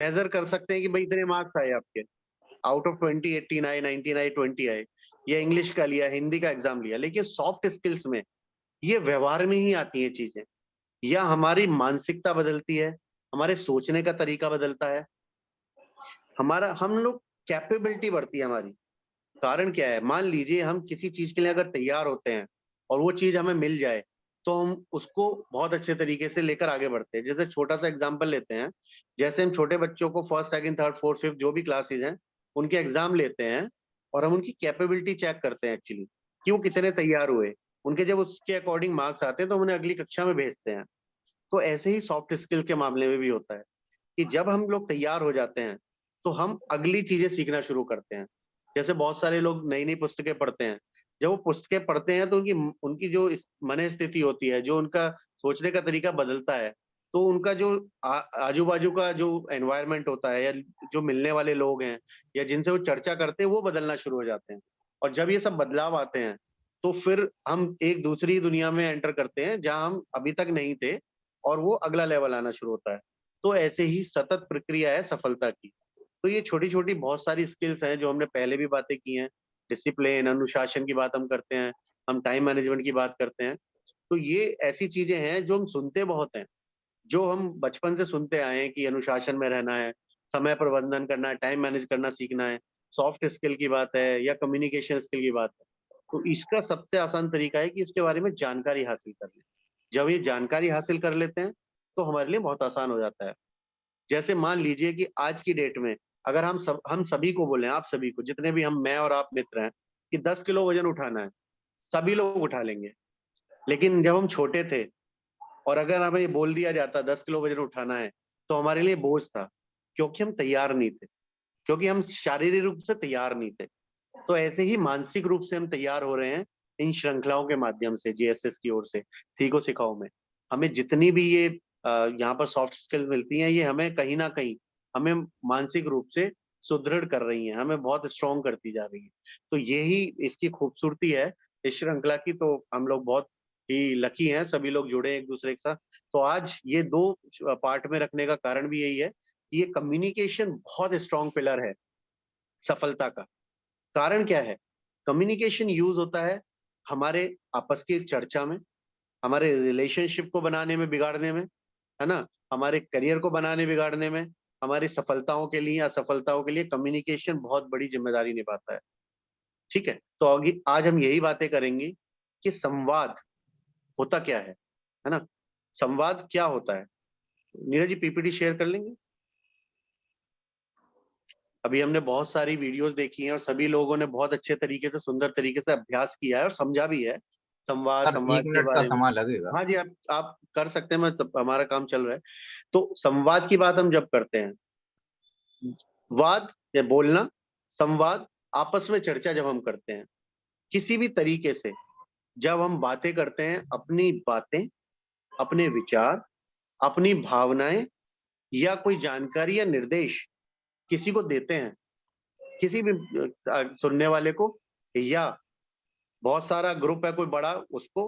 Major कर सकते हैं कि भाई इतने मार्क्स आए आपके, आउट ऑफ 20 18 आए, 19 आए, 20 आए, या इंग्लिश का लिया, हिंदी का एग्जाम लिया। लेकिन सॉफ्ट स्किल्स में ये व्यवहार में ही आती है चीजें, या हमारी मानसिकता बदलती है, हमारे सोचने का तरीका बदलता है, हमारा हम लोग कैपेबिलिटी बढ़ती है हमारी। कारण क्या है, मान लीजिए हम किसी चीज के लिए अगर तैयार होते हैं और वो चीज हमें मिल जाए, तो हम उसको बहुत अच्छे तरीके से लेकर आगे बढ़ते हैं। जैसे छोटा सा एग्जांपल लेते हैं, जैसे हम छोटे बच्चों को first second third fourth fifth जो भी क्लासेज हैं उनके एग्जाम लेते हैं, और हम उनकी कैपेबिलिटी चेक करते हैं एक्चुअली, कि वो कितने तैयार हुए। उनके जब उसके अकॉर्डिंग मार्क्स आते हैं तो हम उन्हें अगली कक्षा में भेजते हैं। तो ऐसे ही सॉफ्ट स्किल के मामले में भी होता है कि जब हम लोग तैयार हो जाते हैं तो हम अगली चीजें सीखना शुरू करते हैं। जैसे बहुत सारे लोग नई नई पुस्तकें पढ़ते हैं, जब वो पुस्तकें पढ़ते हैं तो उनकी उनकी जो मन स्थिति होती है, जो उनका सोचने का तरीका बदलता है, तो उनका जो आजू बाजू का जो एनवायरनमेंट होता है, या जो मिलने वाले लोग हैं, या जिनसे वो चर्चा करते हैं, वो बदलना शुरू हो जाते हैं। और जब ये सब बदलाव आते हैं तो फिर हम एक दूसरी दुनिया में एंटर करते हैं जहां हम अभी तक नहीं थे, और वो अगला लेवल आना शुरू होता है। तो ऐसे ही सतत प्रक्रिया है सफलता की। तो ये छोटी छोटी बहुत सारी स्किल्स हैं जो हमने पहले भी बातें की हैं। डिसिप्लिन, अनुशासन की बात हम करते हैं, हम टाइम मैनेजमेंट की बात करते हैं। तो ये ऐसी चीजें हैं जो हम सुनते बहुत हैं, जो हम बचपन से सुनते आए हैं कि अनुशासन में रहना है, समय प्रबंधन करना है, टाइम मैनेज करना सीखना है। सॉफ्ट स्किल की बात है या कम्युनिकेशन स्किल की बात है, तो इसका सबसे आसान तरीका है कि इसके बारे में जानकारी हासिल कर लें। जब ये जानकारी हासिल कर लेते हैं तो हमारे लिए बहुत आसान हो जाता है। जैसे मान लीजिए कि आज की डेट में अगर हम सभी को बोले, आप सभी को, जितने भी हम, मैं और आप मित्र हैं, कि 10 किलो वजन उठाना है, सभी लोग उठा लेंगे। लेकिन जब हम छोटे थे और अगर हमें ये बोल दिया जाता 10 किलो वजन उठाना है, तो हमारे लिए बोझ था, क्योंकि हम तैयार नहीं थे, क्योंकि हम शारीरिक रूप से तैयार नहीं थे। तो ऐसे ही मानसिक रूप से हम तैयार हो रहे हैं इन श्रृंखलाओं के माध्यम से, जीएसएस की ओर से, सीखो सिखाओ में। हमें जितनी भी ये यहाँ पर सॉफ्ट स्किल मिलती हैं, ये हमें कहीं ना कहीं हमें मानसिक रूप से सुदृढ़ कर रही हैं, हमें बहुत स्ट्रांग करती जा रही है। तो यही इसकी खूबसूरती है इस श्रृंखला की। तो हम लोग बहुत ही लकी हैं, सभी लोग जुड़े एक दूसरे के साथ। तो आज ये दो पार्ट में रखने का कारण भी यही है कि ये कम्युनिकेशन बहुत स्ट्रांग पिलर है सफलता का। कारण क्या है, कम्युनिकेशन यूज होता है हमारे आपस की चर्चा में, हमारे रिलेशनशिप को बनाने में, बिगाड़ने में, है ना, हमारे करियर को बनाने बिगाड़ने में, हमारी सफलताओं के लिए असफलताओं के लिए कम्युनिकेशन बहुत बड़ी जिम्मेदारी निभाता है। ठीक है, तो आगे आज हम यही बातें करेंगे कि संवाद होता क्या है ना, संवाद क्या होता है। नीरज जी पीपीटी शेयर कर लेंगे। अभी हमने बहुत सारी वीडियोस देखी हैं और सभी लोगों ने बहुत अच्छे तरीके से, सुंदर तरीके से अभ्यास किया है और समझा भी है संवाद, सर एक संवाद के मिनट का बारे में। समय लगेगा। हाँ जी, आप कर सकते हैं, हमारा काम चल रहा है। तो संवाद की बात हम जब करते हैं, वाद या बोलना, संवाद, आपस में चर्चा जब हम करते हैं किसी भी तरीके से, जब हम बातें करते हैं, अपनी बातें, अपने विचार, अपनी भावनाएं, या कोई जानकारी या निर्देश किसी को देते हैं, किसी भी सुनने वाले को, या बहुत सारा ग्रुप है कोई बड़ा उसको,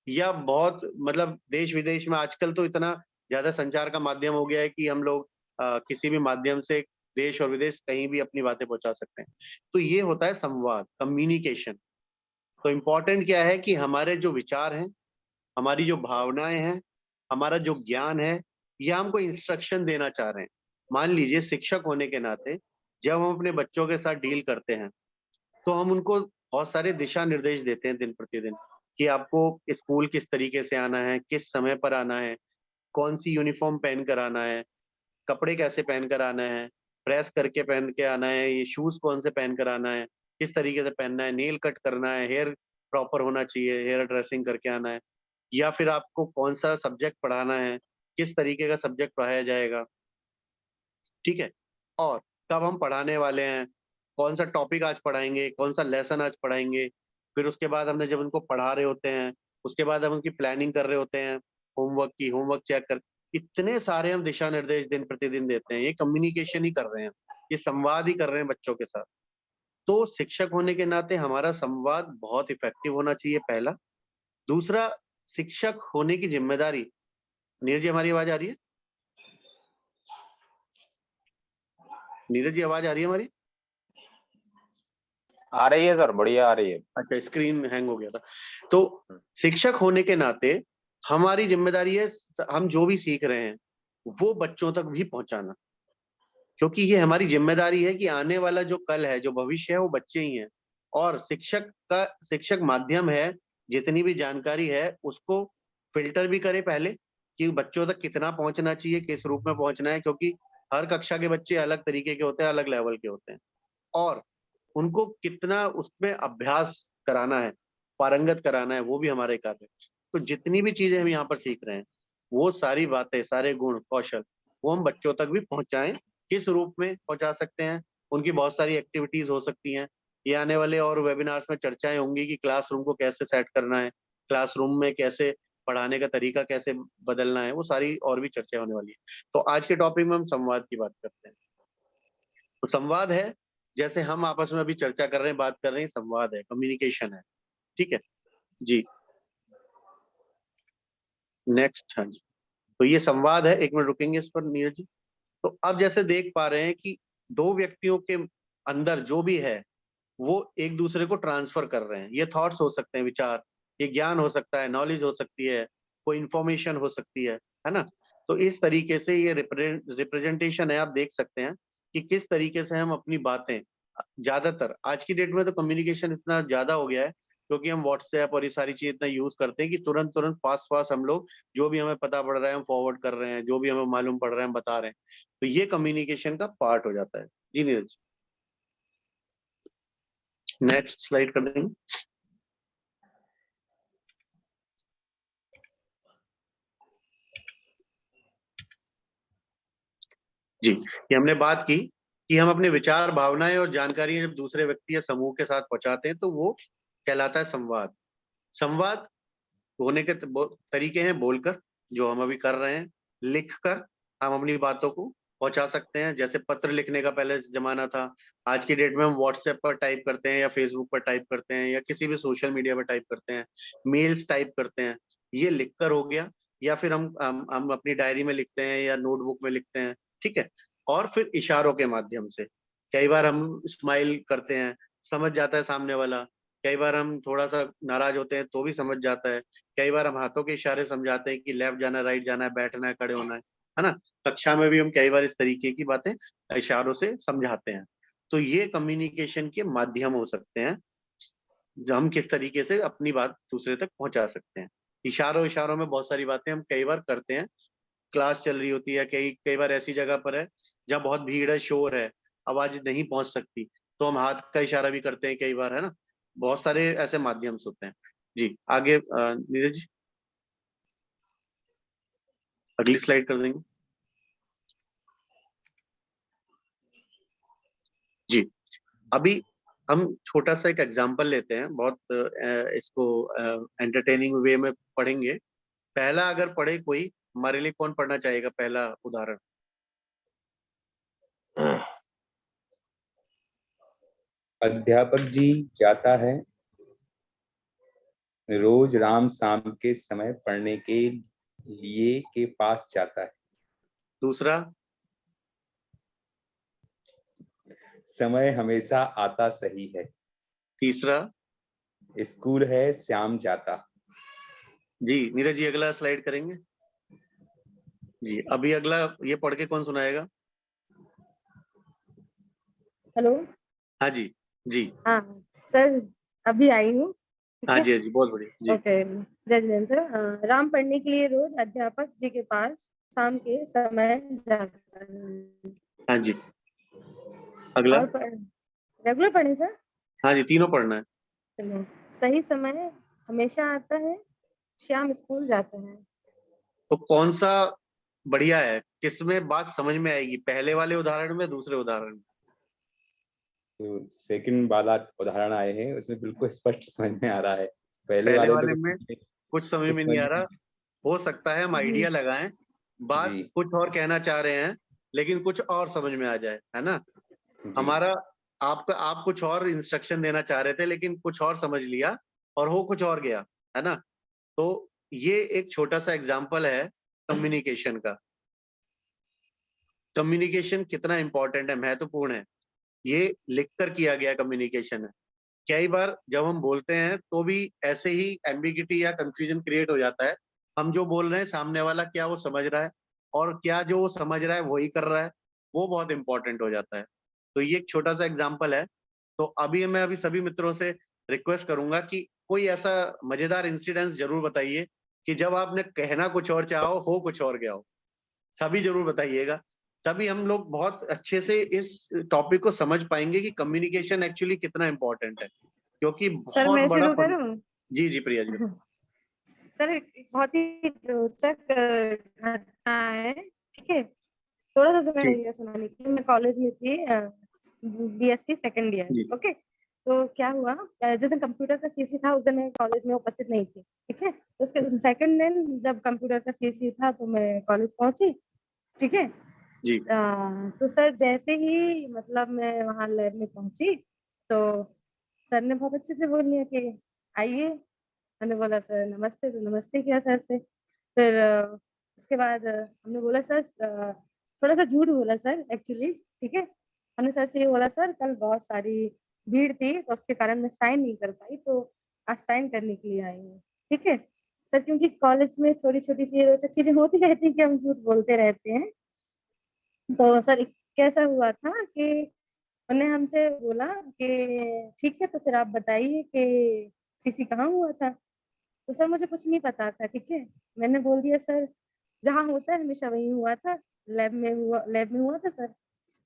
या बहुत मतलब देश विदेश में आजकल तो इतना ज्यादा संचार का माध्यम हो गया है कि हम लोग किसी भी माध्यम से देश और विदेश कहीं भी अपनी बातें पहुंचा सकते हैं। तो ये होता है संवाद, कम्युनिकेशन। तो इम्पोर्टेंट क्या है कि हमारे जो विचार हैं, हमारी जो भावनाएं हैं, हमारा जो ज्ञान है, ये हमको इंस्ट्रक्शन देना चाह रहे हैं। मान लीजिए शिक्षक होने के नाते जब हम अपने बच्चों के साथ डील करते हैं, तो हम उनको बहुत सारे दिशा निर्देश देते हैं दिन प्रतिदिन, कि आपको स्कूल किस तरीके से आना है, किस समय पर आना है, कौन सी यूनिफॉर्म पहन कर आना है, कपड़े कैसे पहन कर आना है, प्रेस करके पहन के आना है, ये शूज कौन से पहन कर आना है, किस तरीके से पहनना है, नेल कट करना है, हेयर प्रॉपर होना चाहिए, हेयर ड्रेसिंग करके आना है, या फिर आपको कौन सा सब्जेक्ट पढ़ाना है, किस तरीके का सब्जेक्ट पढ़ाया जाएगा। ठीक है, और कब हम पढ़ाने वाले हैं, कौन सा टॉपिक आज पढ़ाएंगे, कौन सा लेसन आज पढ़ाएंगे। फिर उसके बाद हमने जब उनको पढ़ा रहे होते हैं, उसके बाद हम उनकी प्लानिंग कर रहे होते हैं, होमवर्क चेक कर, इतने सारे हम दिशा निर्देश दिन प्रतिदिन देते हैं। ये कम्युनिकेशन ही कर रहे हैं, ये संवाद ही कर रहे हैं बच्चों के साथ। तो शिक्षक होने के नाते हमारा संवाद बहुत इफेक्टिव होना चाहिए, पहला। दूसरा, शिक्षक होने की जिम्मेदारी, नीरज जी हमारी आवाज आ रही है? नीरज जी आवाज आ रही है हमारी? आ रही है सर, बढ़िया आ रही है। अच्छा, स्क्रीन हैंग हो गया था। तो शिक्षक होने के नाते हमारी जिम्मेदारी है हम जो भी सीख रहे हैं वो बच्चों तक भी पहुंचाना, क्योंकि ये हमारी जिम्मेदारी है कि आने वाला जो कल है, जो भविष्य है, वो बच्चे ही हैं। और शिक्षक माध्यम है, जितनी भी जानकारी है उसको फिल्टर भी करे पहले कि बच्चों तक कितना पहुंचना चाहिए, किस रूप में पहुंचना है, क्योंकि हर कक्षा के बच्चे अलग तरीके के होते हैं, अलग लेवल के होते हैं। और उनको कितना उसमें अभ्यास कराना है, पारंगत कराना है, वो भी हमारे कार्य है। तो जितनी भी चीजें हम यहाँ पर सीख रहे हैं, वो सारी बातें, सारे गुण कौशल, वो हम बच्चों तक भी पहुंचाएं। किस रूप में पहुंचा सकते हैं? उनकी बहुत सारी एक्टिविटीज हो सकती हैं। ये आने वाले और वेबिनार्स में चर्चाएं होंगी कि क्लासरूम को कैसे सेट करना है, क्लासरूम में कैसे पढ़ाने का तरीका कैसे बदलना है, वो सारी और भी चर्चा होने वाली है। तो आज के टॉपिक में हम संवाद की बात करते हैं। तो संवाद है, जैसे हम आपस में अभी चर्चा कर रहे हैं, बात कर रहे हैं, संवाद है, कम्युनिकेशन है। ठीक है जी। नेक्स्ट, हाँ जी। तो ये संवाद है, एक मिनट रुकेंगे इस पर नीरज जी। तो अब जैसे देख पा रहे हैं कि दो व्यक्तियों के अंदर जो भी है वो एक दूसरे को ट्रांसफर कर रहे हैं। ये थॉट्स हो सकते हैं, विचार, ये ज्ञान हो सकता है, नॉलेज हो सकती है, कोई इंफॉर्मेशन हो सकती है ना। तो इस तरीके से ये रिप्रेजेंटेशन है, आप देख सकते हैं कि किस तरीके से हम अपनी बातें, ज्यादातर आज की डेट में तो कम्युनिकेशन इतना ज्यादा हो गया है, क्योंकि हम व्हाट्सएप और ये सारी चीज इतना यूज करते हैं कि तुरंत तुरंत फास्ट फास्ट हम लोग जो भी हमें पता पड़ रहा है हम फॉरवर्ड कर रहे हैं, जो भी हमें मालूम पड़ रहा है हम बता रहे हैं। तो ये कम्युनिकेशन का पार्ट हो जाता है। जी नीरज, नेक्स्ट स्लाइड कर देंगे। जी, ये हमने बात की कि हम अपने विचार, भावनाएं और जानकारी जब दूसरे व्यक्ति या समूह के साथ पहुंचाते हैं तो वो कहलाता है संवाद। संवाद होने के तरीके हैं: बोलकर, जो हम अभी कर रहे हैं; लिखकर हम अपनी बातों को पहुंचा सकते हैं, जैसे पत्र लिखने का पहले जमाना था। आज की डेट में हम व्हाट्सएप पर टाइप करते हैं, या फेसबुक पर टाइप करते हैं, या किसी भी सोशल मीडिया पर टाइप करते हैं, मेल्स टाइप करते हैं। ये लिखकर हो गया। या फिर हम अपनी डायरी में लिखते हैं या नोटबुक में लिखते हैं। ठीक है। और फिर इशारों के माध्यम से कई बार हम स्माइल करते हैं, समझ जाता है सामने वाला। कई बार हम थोड़ा सा नाराज होते हैं तो भी समझ जाता है। कई बार हम हाथों के इशारे समझाते हैं कि लेफ्ट जाना, राइट जाना है, बैठना है, खड़े होना है ना। कक्षा में भी हम कई बार इस तरीके की बातें इशारों से समझाते हैं। तो ये कम्युनिकेशन के माध्यम हो सकते हैं, जो हम किस तरीके से अपनी बात दूसरे तक पहुंचा सकते हैं। इशारों इशारों में बहुत सारी बातें हम कई बार करते हैं। क्लास चल रही होती है, कई कई बार ऐसी जगह पर है जहाँ बहुत भीड़ है, शोर है, आवाज नहीं पहुंच सकती, तो हम हाथ का इशारा भी करते हैं कई बार, है ना। बहुत सारे ऐसे माध्यम होते हैं। जी आगे नीरज जी, अगली स्लाइड कर देंगे। जी, अभी हम छोटा सा एक एग्जांपल लेते हैं, बहुत इसको एंटरटेनिंग वे में पढ़ेंगे। पहला अगर पढ़े कोई, हमारे लिए कौन पढ़ना चाहेगा पहला उदाहरण? अध्यापक जी जाता है, रोज राम शाम के समय पढ़ने के लिए के पास जाता है। दूसरा? समय हमेशा आता सही है। तीसरा? स्कूल है, श्याम जाता। जी नीरज जी अगला स्लाइड करेंगे। जी अभी अगला ये पढ़ के कौन सुनाएगा? हेलो। हाँ जी। जी हाँ सर, अभी आई हूँ। ठीक हाँ है। जी, हाँ जी, बहुत बढ़िया जी। ओके, जय जिनेन्द्र सर। राम पढ़ने के लिए रोज अध्यापक जी के पास शाम के समय जाता है। हाँ जी, अगला। और रेगुलर पढ़े सर? हाँ जी, तीनों पढ़ना है। चलो। सही समय हमेशा आता है, श्याम स्कूल जाता है। तो कौन सा बढ़िया है, किसमें बात समझ में आएगी, पहले वाले उदाहरण में, दूसरे उदाहरण में? तो सेकंड वाला उदाहरण आए हैं, उसमें बिल्कुल स्पष्ट समझ में आ रहा है। पहले पहले वाले वाले तो में कुछ समझ में नहीं आ रहा। हो सकता है हम जी आइडिया लगाएं, बात जी कुछ और कहना चाह रहे हैं, लेकिन कुछ और समझ में आ जाए, है ना। जी हमारा आप कुछ और इंस्ट्रक्शन देना चाह रहे थे, लेकिन कुछ और समझ लिया और हो कुछ और गया, है ना। तो ये एक छोटा सा एग्जाम्पल है कम्युनिकेशन का। कम्युनिकेशन कितना इंपॉर्टेंट है, महत्वपूर्ण है, ये लिखकर किया गया कम्युनिकेशन है। कई बार जब हम बोलते हैं तो भी ऐसे ही एम्बिगिटी या कंफ्यूजन क्रिएट हो जाता है। हम जो बोल रहे हैं सामने वाला क्या वो समझ रहा है, और क्या जो वो समझ रहा है वही कर रहा है, वो बहुत इंपॉर्टेंट हो जाता है। तो ये एक छोटा सा एग्जाम्पल है। तो अभी सभी मित्रों से रिक्वेस्ट करूंगा कि कोई ऐसा मजेदार इंसिडेंस जरूर बताइए कि जब आपने कहना कुछ और चाहा हो कुछ और गया हो। सभी जरूर बताइएगा, तभी हम लोग बहुत अच्छे से इस टॉपिक को समझ पाएंगे कि कम्युनिकेशन एक्चुअली कितना इम्पोर्टेंट है, क्योंकि सर बहुत मैं बड़ा शुरू करूं? जी जी प्रिया जी। सर एक बहुत ही रोचक घटना है, ठीक है। थोड़ा सा समय ठीक। लगेगा सुनाने के लिए। मैं कॉलेज में थी, बीएससी सेकंड ईयर। जी ओके, तो क्या हुआ, जिस दिन कंप्यूटर का सीसी था उस दिन मैं कॉलेज में उपस्थित नहीं थी, ठीक है। तो उसके सेकंड दिन जब कंप्यूटर का सीसी था तो मैं कॉलेज पहुंची, ठीक है। जी तो सर जैसे ही मतलब मैं वहां लैब में पहुंची तो सर ने बहुत अच्छे से बोल लिया कि आइए। मैंने बोला सर नमस्ते, तो नमस्ते किया सर से। फिर उसके बाद हमने बोला सर, थोड़ा सा झूठ बोला सर एक्चुअली, ठीक है। हमने सर से ये बोला सर कल बहुत सारी भीड़ थी तो उसके कारण मैं साइन नहीं कर पाई, तो आज साइन करने के लिए आई हूँ, ठीक है। सर क्योंकि कॉलेज में थोड़ी छोटी सी रोचक चीजें होती रहती है कि हम झूठ बोलते रहते हैं। तो सर कैसा हुआ था कि उन्होंने हमसे बोला कि ठीक है तो फिर आप बताइए कि सीसी कहाँ हुआ था। तो सर मुझे कुछ नहीं पता था, ठीक है। मैंने बोल दिया सर जहाँ होता है हमेशा वहीं हुआ था, लैब में हुआ था सर।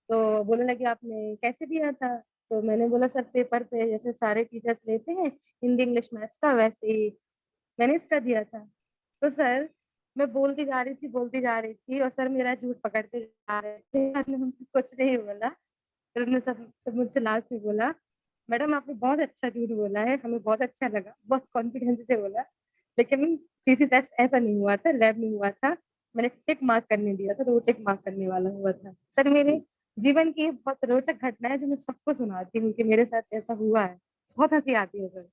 तो बोलने लगे आपने कैसे दिया था। तो मैंने बोला सर पेपर पे जैसे सारे टीचर्स लेते हैं हिंदी इंग्लिश मैथ्स का, वैसे ही मैंने इसका दिया था। तो सर मैं बोलती जा रही थी और सर मेरा झूठ पकड़ते जा रहे थे। सर ने मुझसे कुछ नहीं बोला। फिर उन्होंने सब सब मुझसे लास्ट में बोला मैडम आपने बहुत अच्छा झूठ बोला है, हमें बहुत अच्छा लगा, बहुत कॉन्फिडेंस से बोला, लेकिन सीसी टेस्ट ऐसा नहीं हुआ था, लैब में हुआ था। मैंने टिक मार्क करने दिया था तो वो टिक मार्क करने वाला हुआ था। सर मेरे जीवन की बहुत रोचक घटना है जो मैं सबको सुनाती हूँ कि मेरे साथ ऐसा हुआ है। बहुत हंसी आती है सर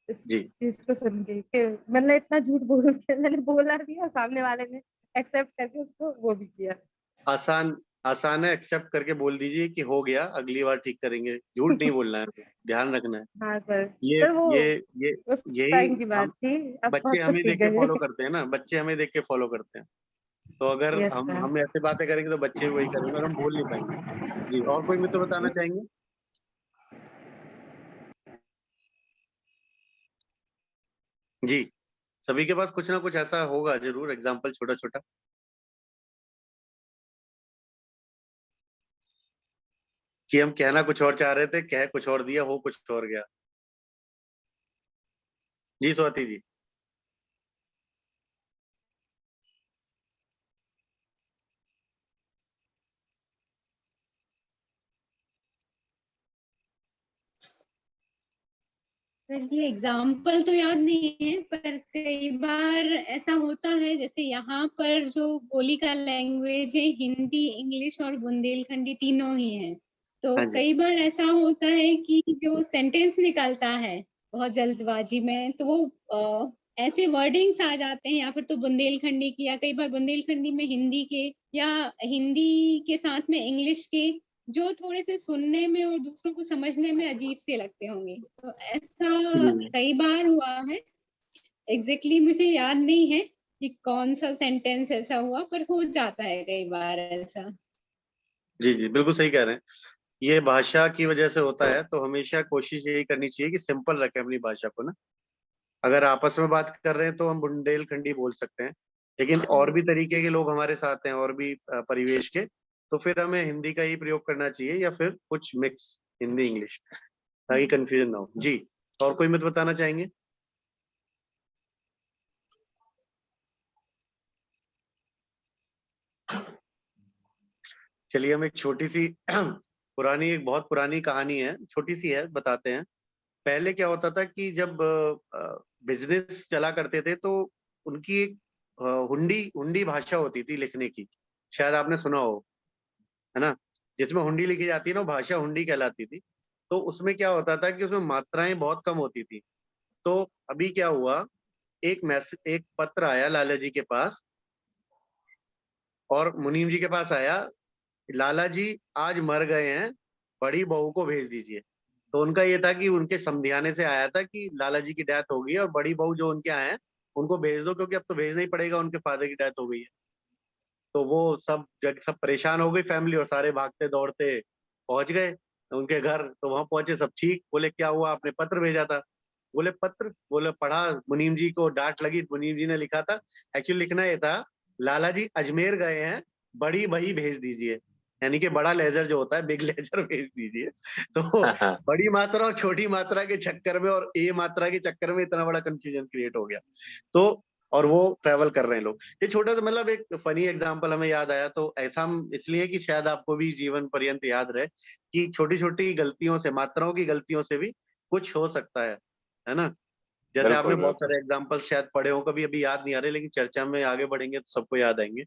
इस जी। चीज को सुन के कि मैंने इतना झूठ बोल के मैंने बोला भी और सामने वाले ने एक्सेप्ट करके उसको वो भी किया। आसान आसान है, एक्सेप्ट करके बोल दीजिए कि हो गया, अगली बार ठीक करेंगे। झूठ नहीं बोलना है, ध्यान रखना है। हाँ सर। ये सर वो ये ये उस यही टाइम की बात हम थी, अब बच्चे बहुत कुछ हमें सीख देख के गए। फॉलो करते हैं ना, बच्चे हमें देख के फॉलो करते हैं। तो अगर यस सर। हम ऐसे बातें करेंगे तो बच्चे भी वही करेंगे और हम भूल नहीं पाएंगे। जी, और कोई मित्र बताना चाहेंगे? जी, सभी के पास कुछ ना कुछ ऐसा होगा जरूर, एग्जाम्पल छोटा छोटा, कि हम कहना कुछ और चाह रहे थे, कह कुछ और दिया, हो कुछ और गया। जी स्वाति जी। सर ये एग्जाम्पल तो याद नहीं है, पर कई बार ऐसा होता है जैसे यहाँ पर जो बोली का लैंग्वेज है हिंदी इंग्लिश और बुंदेलखंडी तीनों ही है। तो हाँ जी। कई बार ऐसा होता है कि जो सेंटेंस निकलता है बहुत जल्दबाजी में तो वो ऐसे वर्डिंग्स आ जाते हैं या फिर तो बुंदेलखंडी की या कई बार बुंदेलखंडी में हिंदी के या हिंदी के साथ में इंग्लिश के जो थोड़े से सुनने में और दूसरों को समझने में अजीब से लगते होंगे। तो ऐसा जी कई बार हुआ है। एग्जैक्टली मुझे याद नहीं है कि कौन सा सेंटेंस ऐसा हुआ, पर हो जाता है कई बार ऐसा। जी जी, बिल्कुल सही कह रहे हैं। ये भाषा की वजह से होता है, तो हमेशा कोशिश यही करनी चाहिए कि सिंपल रखें अपनी भाषा को ना। अगर आपस में बात कर रहे हैं तो हम बुंदेलखंडी बोल सकते हैं, लेकिन और भी तरीके के लोग हमारे साथ हैं, और भी परिवेश के, तो फिर हमें हिंदी का ही प्रयोग करना चाहिए, या फिर कुछ मिक्स हिंदी इंग्लिश, ताकि कंफ्यूजन ना हो। जी, और कोई मत बताना चाहेंगे? चलिए, हम एक छोटी सी पुरानी, एक बहुत पुरानी कहानी है, छोटी सी है, बताते हैं। पहले क्या होता था कि जब बिजनेस चला करते थे तो उनकी एक हुंडी हुंडी भाषा होती थी लिखने की, शायद आपने सुना हो, है ना। जिसमें हुंडी लिखी जाती है ना, वो भाषा हुंडी कहलाती थी। तो उसमें क्या होता था कि उसमें मात्राएं बहुत कम होती थी। तो अभी क्या हुआ, एक पत्र आया लाला जी के पास, और मुनीम जी के पास आया, लाला जी आज मर गए हैं, बड़ी बहू को भेज दीजिए। तो उनका ये था कि उनके समझाने से आया था कि लाला जी की डेथ हो गई है और बड़ी बहू जो उनके आए हैं उनको भेज दो, क्योंकि अब तो भेजना ही पड़ेगा, उनके फादर की डेथ हो गई है। तो वो सब परेशान हो गई फैमिली, और सारे भागते दौड़ते पहुंच गए उनके घर। तो वहां पहुंचे, सब ठीक। बोले क्या हुआ, आपने पत्र भेजा था? बोले पत्र? बोले पढ़ा, मुनीम जी को डांट लगी। मुनीम जी ने लिखा था, एक्चुअली लिखना ये था, लाला जी अजमेर गए हैं, बड़ी बही भेज दीजिए, यानी कि बड़ा लेजर जो होता है, बिग लेजर भेज दीजिए। तो बड़ी मात्रा और छोटी मात्रा के चक्कर में और ए मात्रा के चक्कर में इतना बड़ा कंफ्यूजन क्रिएट हो गया। तो और वो ट्रैवल कर रहे हैं लोग। ये छोटा सा मतलब एक फनी एग्जांपल हमें याद आया, तो ऐसा हम इसलिए कि शायद आपको भी जीवन पर्यंत याद रहे कि छोटी छोटी गलतियों से, मात्राओं की गलतियों से भी कुछ हो सकता है ना? जैसे आपने बिल्कुल बहुत बिल्कुल। सारे एग्जाम्पल शायद पढ़े हो, कभी अभी याद नहीं आ रहे, लेकिन चर्चा में आगे बढ़ेंगे तो सबको याद आएंगे।